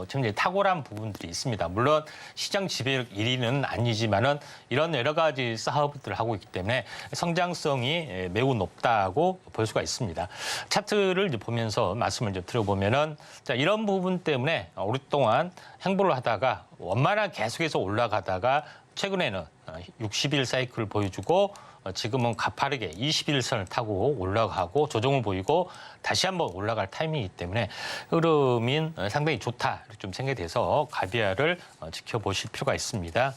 굉장히 탁월한 부분들이 있습니다. 물론 시장 지배력 1위는 아니지만은 이런 여러 가지 사업들을 하고 있기 때문에 성장성이 매우 높다고 볼 수가 있습니다. 차트를 이제 보면서 말씀을 좀 드려보면은 자, 이런 부분 때문에 오랫동안 행보를 하다가 원만한 계속해서 올라가다가 최근에는 60일 사이클을 보여주고 지금은 가파르게 21선을 타고 올라가고 조정을 보이고 다시 한번 올라갈 타이밍이기 때문에 흐름이 상당히 좋다 이렇게 좀 생각이 돼서 가비아를 지켜보실 필요가 있습니다.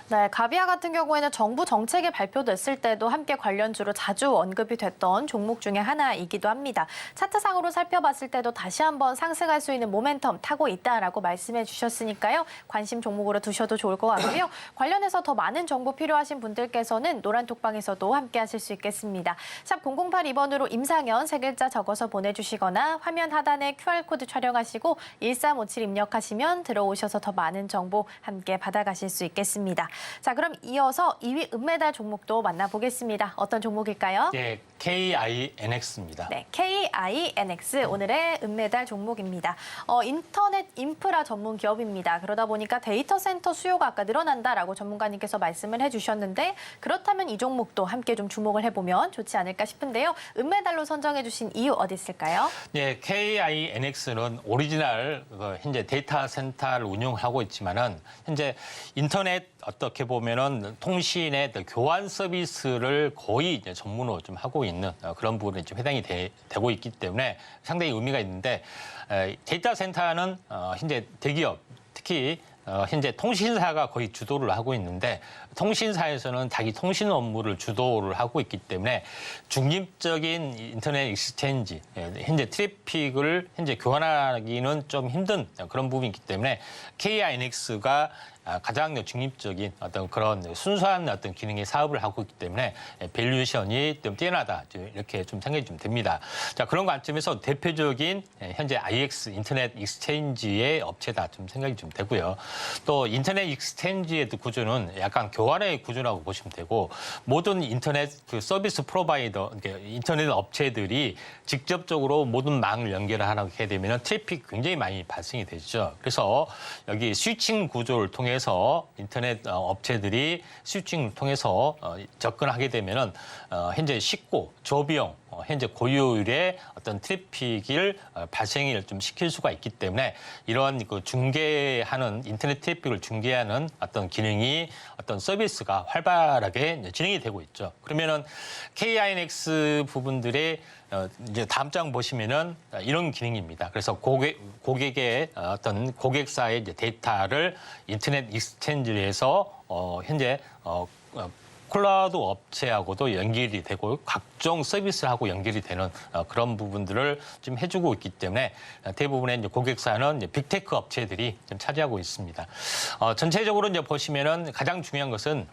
네, 가비아 같은 경우에는 정부 정책이 발표됐을 때도 함께 관련주로 자주 언급이 됐던 종목 중에 하나이기도 합니다. 차트상으로 살펴봤을 때도 다시 한번 상승할 수 있는 모멘텀 타고 있다라고 말씀해 주셨으니까요. 관심 종목으로 두셔도 좋을 것 같고요. 관련해서 더 많은 정보 필요하신 분들께서는 노란톡방에서도 함께 하실 수 있겠습니다. 샵 0082번으로 임상현 세 글자 적어서 보내주시거나 화면 하단에 QR코드 촬영하시고 1357 입력하시면 들어오셔서 더 많은 정보 함께 받아가실 수 있겠습니다. 자, 그럼 이어서 2위 은메달 종목도 만나보겠습니다. 어떤 종목일까요? 네, KINX입니다. 네, KINX 오늘의 은메달 종목입니다. 인터넷 인프라 전문 기업입니다. 그러다 보니까 데이터 센터 수요가 아까 늘어난다라고 전문가님께서 말씀을 해주셨는데 그렇다면 이 종목도 함께 좀 주목을 해보면 좋지 않을까 싶은데요. 은메달로 선정해 주신 이유 어디 있을까요? 네, KINX는 오리지널 현재 데이터 센터를 운영하고 있지만은 현재 인터넷 어떻게 보면은 통신의 교환 서비스를 거의 이제 전문으로 좀 하고 있는 그런 부분에 좀 해당이 되고 있기 때문에 상당히 의미가 있는데 데이터 센터는 현재 대기업 특히 현재 통신사가 거의 주도를 하고 있는데 통신사에서는 자기 통신 업무를 주도를 하고 있기 때문에 중립적인 인터넷 익스체인지, 현재 트래픽을 현재 교환하기는 좀 힘든 그런 부분이 있기 때문에 KINX가 가장 중립적인 어떤 그런 순수한 어떤 기능의 사업을 하고 있기 때문에 밸류에이션이 좀 뛰어나다 이렇게 좀 생각이 좀 됩니다. 자, 그런 관점에서 대표적인 현재 IX 인터넷 익스체인지의 업체다 좀 생각이 좀 되고요. 또 인터넷 익스체인지의 구조는 약간 교환의 구조라고 보시면 되고 모든 인터넷 그 서비스 프로바이더 인터넷 업체들이 직접적으로 모든 망을 연결하게 되면 트래픽 굉장히 많이 발생이 되죠. 그래서 여기 스위칭 구조를 통해서 인터넷 업체들이 스위칭을 통해서 접근하게 되면은 현재 쉽고 저비용 현재 고효율의 어떤 트래픽을 발생을 좀 시킬 수가 있기 때문에 이러한 그 중개하는 인터넷 트래픽을 중개하는 어떤 기능이 어떤 서비스가 활발하게 진행이 되고 있죠. 그러면은 KINX 부분들의 이제 다음 장 보시면은 이런 기능입니다. 그래서 고객의 어떤 고객사의 이제 데이터를 인터넷 익스체인지에서 현재 클라우드 업체하고도 연결이 되고 각종 서비스하고 연결이 되는 그런 부분들을 좀 해주고 있기 때문에 대부분의 이제 고객사는 이제 빅테크 업체들이 좀 차지하고 있습니다. 전체적으로 이제 보시면은 가장 중요한 것은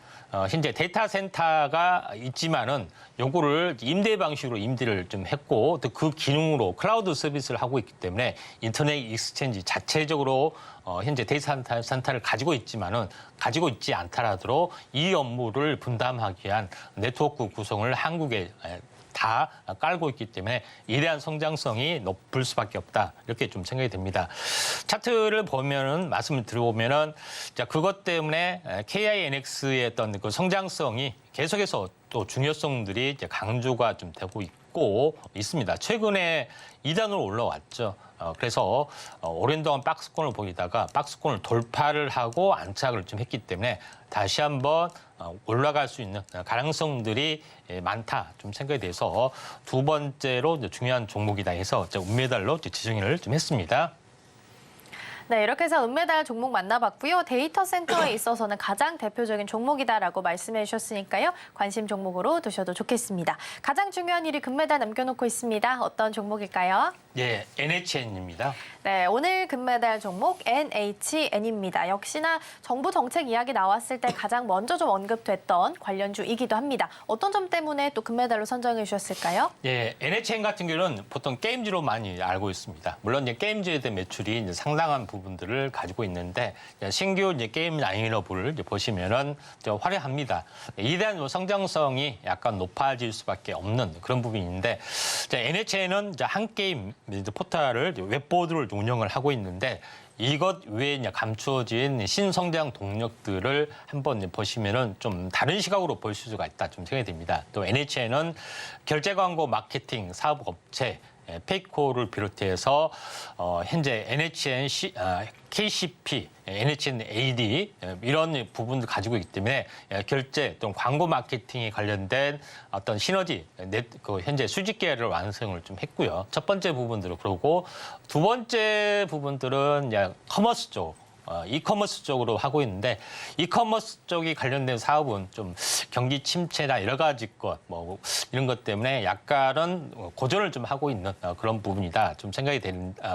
현재 데이터 센터가 있지만은 요거를 임대 방식으로 임대를 좀 했고 또 그 기능으로 클라우드 서비스를 하고 있기 때문에 인터넷 익스체인지 자체적으로 현재 데이터 센터를 가지고 있지만은 가지고 있지 않더라도 이 업무를 분담하기 위한 네트워크 구성을 한국에 다 깔고 있기 때문에 이러한 성장성이 높을 수밖에 없다 이렇게 좀 생각이 됩니다. 차트를 보면은 말씀을 들어보면은 자 그것 때문에 KINX의 어떤 그 성장성이 계속해서 또 중요성들이 이제 강조가 좀 되고 있고 있습니다. 최근에 2단으로 올라왔죠. 그래서 오랜 동안 박스권을 보이다가 박스권을 돌파를 하고 안착을 좀 했기 때문에 다시 한번 올라갈 수 있는 가능성들이 많다 좀 생각이 돼서 두 번째로 중요한 종목이다 해서 은메달로 지정을 좀 했습니다. 네, 이렇게 해서 은메달 종목 만나봤고요. 데이터 센터에 있어서는 가장 대표적인 종목이다라고 말씀해 주셨으니까요. 관심 종목으로 두셔도 좋겠습니다. 가장 중요한 일이 금메달 남겨놓고 있습니다. 어떤 종목일까요? 예, NHN입니다. 네, 오늘 금메달 종목 NHN입니다. 역시나 정부 정책 이야기 나왔을 때 가장 먼저 좀 언급됐던 관련주이기도 합니다. 어떤 점 때문에 또 금메달로 선정해 주셨을까요? 예, NHN 같은 경우는 보통 게임주로 많이 알고 있습니다. 물론 이제 게임주에 대한 매출이 이제 상당한 부분들을 가지고 있는데 신규 이제 게임 라인업을 이제 보시면은 화려합니다. 이에 대한 성장성이 약간 높아질 수밖에 없는 그런 부분인데 NHN은 한 게임 포털을 웹보드를 운영을 하고 있는데 이것 외에 감추어진 신성장 동력들을 한번 보시면은 좀 다른 시각으로 볼 수가 있다 좀 생각이 됩니다. 또 NHN은 결제 광고 마케팅 사업 업체 페이코를 비롯해서 현재 NHN KCP, NHN AD 이런 부분을 가지고 있기 때문에 결제 또는 광고 마케팅에 관련된 어떤 시너지 현재 수직 계열을 완성을 좀 했고요. 첫 번째 부분들은 그러고 두 번째 부분들은 커머스 쪽. 이커머스 쪽으로 하고 있는데 이커머스 쪽이 관련된 사업은 좀 경기 침체나 여러 가지 것 뭐 이런 것 때문에 약간은 고전을 좀 하고 있는 그런 부분이다 좀 생각이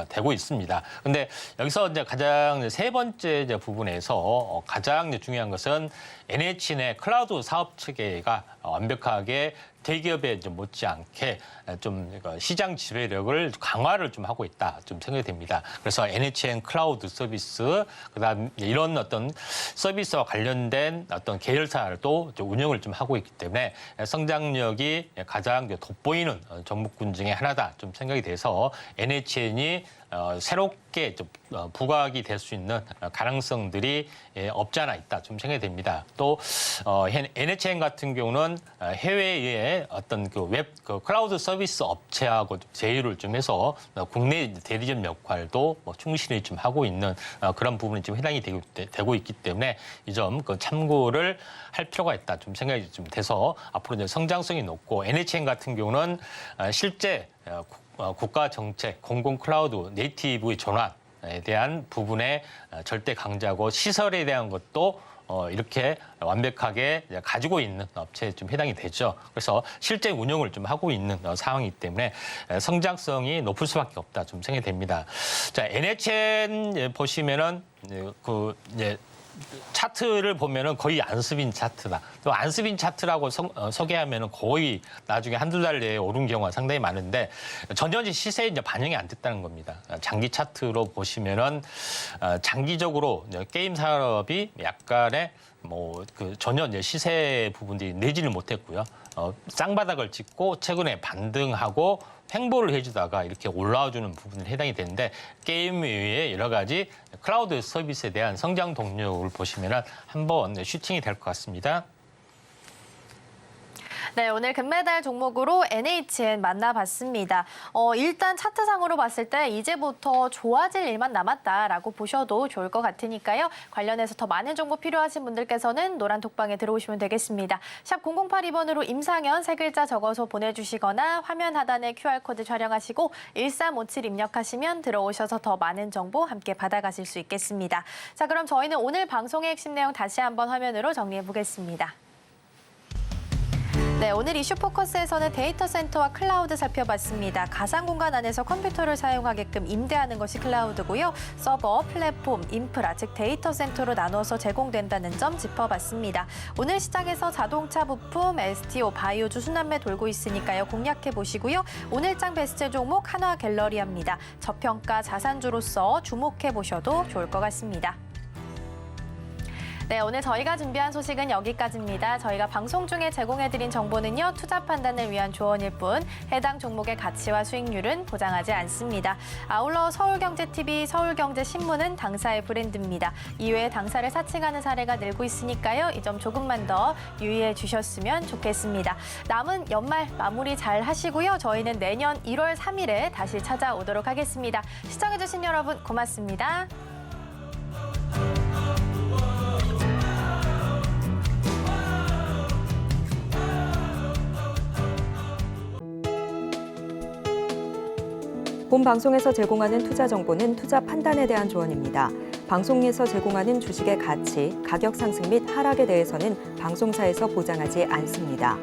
되고 있습니다. 근데 여기서 이제 가장 세 번째 부분에서 가장 중요한 것은 NHN의 클라우드 사업 체계가 완벽하게 대기업에 좀 못지않게 좀 시장 지배력을 강화를 좀 하고 있다 좀 생각이 됩니다. 그래서 NHN 클라우드 서비스 그다음 이런 어떤 서비스와 관련된 어떤 계열사도 운영을 좀 하고 있기 때문에 성장력이 가장 돋보이는 종목군 중에 하나다 좀 생각이 돼서 NHN이 새롭게 좀 부각이 될 수 있는 가능성들이 없지 않아 있다 좀 생각이 됩니다. 또 NHN 같은 경우는 해외의 어떤 그 클라우드 서비스 업체하고 제휴를 좀 해서 국내 대리점 역할도 충실히 좀 하고 있는 그런 부분이 좀 해당이 되고 있기 때문에 이 점 참고를 할 필요가 있다 좀 생각이 좀 돼서 앞으로 이제 성장성이 높고 NHN 같은 경우는 실제 국가 정책, 공공 클라우드 네이티브의 전환에 대한 부분에 절대 강자고 시설에 대한 것도 이렇게 완벽하게 가지고 있는 업체에 좀 해당이 되죠. 그래서 실제 운영을 좀 하고 있는 상황이기 때문에 성장성이 높을 수밖에 없다 좀 생각이 됩니다. 자, NHN 보시면은 차트를 보면은 거의 안스빈 차트다. 또 안스빈 차트라고 소개하면은 거의 나중에 한두 달 내에 오른 경우가 상당히 많은데 전혀 시세에 이제 반영이 안 됐다는 겁니다. 장기 차트로 보시면은 장기적으로 게임 산업이 약간의 전혀 이제 시세 부분들이 내지를 못했고요. 쌍바닥을 찍고 최근에 반등하고 횡보를 해주다가 이렇게 올라와주는 부분에 해당이 되는데 게임 외에 여러 가지 클라우드 서비스에 대한 성장 동력을 보시면 한번 슈팅이 될 것 같습니다. 네, 오늘 금메달 종목으로 NHN 만나봤습니다. 일단 차트상으로 봤을 때 이제부터 좋아질 일만 남았다라고 보셔도 좋을 것 같으니까요. 관련해서 더 많은 정보 필요하신 분들께서는 노란 톡방에 들어오시면 되겠습니다. 샵 0082번으로 임상현 세 글자 적어서 보내주시거나 화면 하단에 QR코드 촬영하시고 1357 입력하시면 들어오셔서 더 많은 정보 함께 받아가실 수 있겠습니다. 자, 그럼 저희는 오늘 방송의 핵심 내용 다시 한번 화면으로 정리해 보겠습니다. 네, 오늘 이슈 포커스에서는 데이터 센터와 클라우드 살펴봤습니다. 가상 공간 안에서 컴퓨터를 사용하게끔 임대하는 것이 클라우드고요. 서버, 플랫폼, 인프라, 즉 데이터 센터로 나눠서 제공된다는 점 짚어봤습니다. 오늘 시장에서 자동차 부품, STO, 바이오 주순환매 돌고 있으니까요. 공략해 보시고요. 오늘장 베스트 종목 한화 갤러리아입니다. 저평가 자산주로서 주목해 보셔도 좋을 것 같습니다. 네, 오늘 저희가 준비한 소식은 여기까지입니다. 저희가 방송 중에 제공해드린 정보는요, 투자 판단을 위한 조언일 뿐 해당 종목의 가치와 수익률은 보장하지 않습니다. 아울러 서울경제TV, 서울경제신문은 당사의 브랜드입니다. 이외에 당사를 사칭하는 사례가 늘고 있으니까요. 이 점 조금만 더 유의해 주셨으면 좋겠습니다. 남은 연말 마무리 잘 하시고요. 저희는 내년 1월 3일에 다시 찾아오도록 하겠습니다. 시청해주신 여러분 고맙습니다. 본 방송에서 제공하는 투자 정보는 투자 판단에 대한 조언입니다. 방송에서 제공하는 주식의 가치, 가격 상승 및 하락에 대해서는 방송사에서 보장하지 않습니다.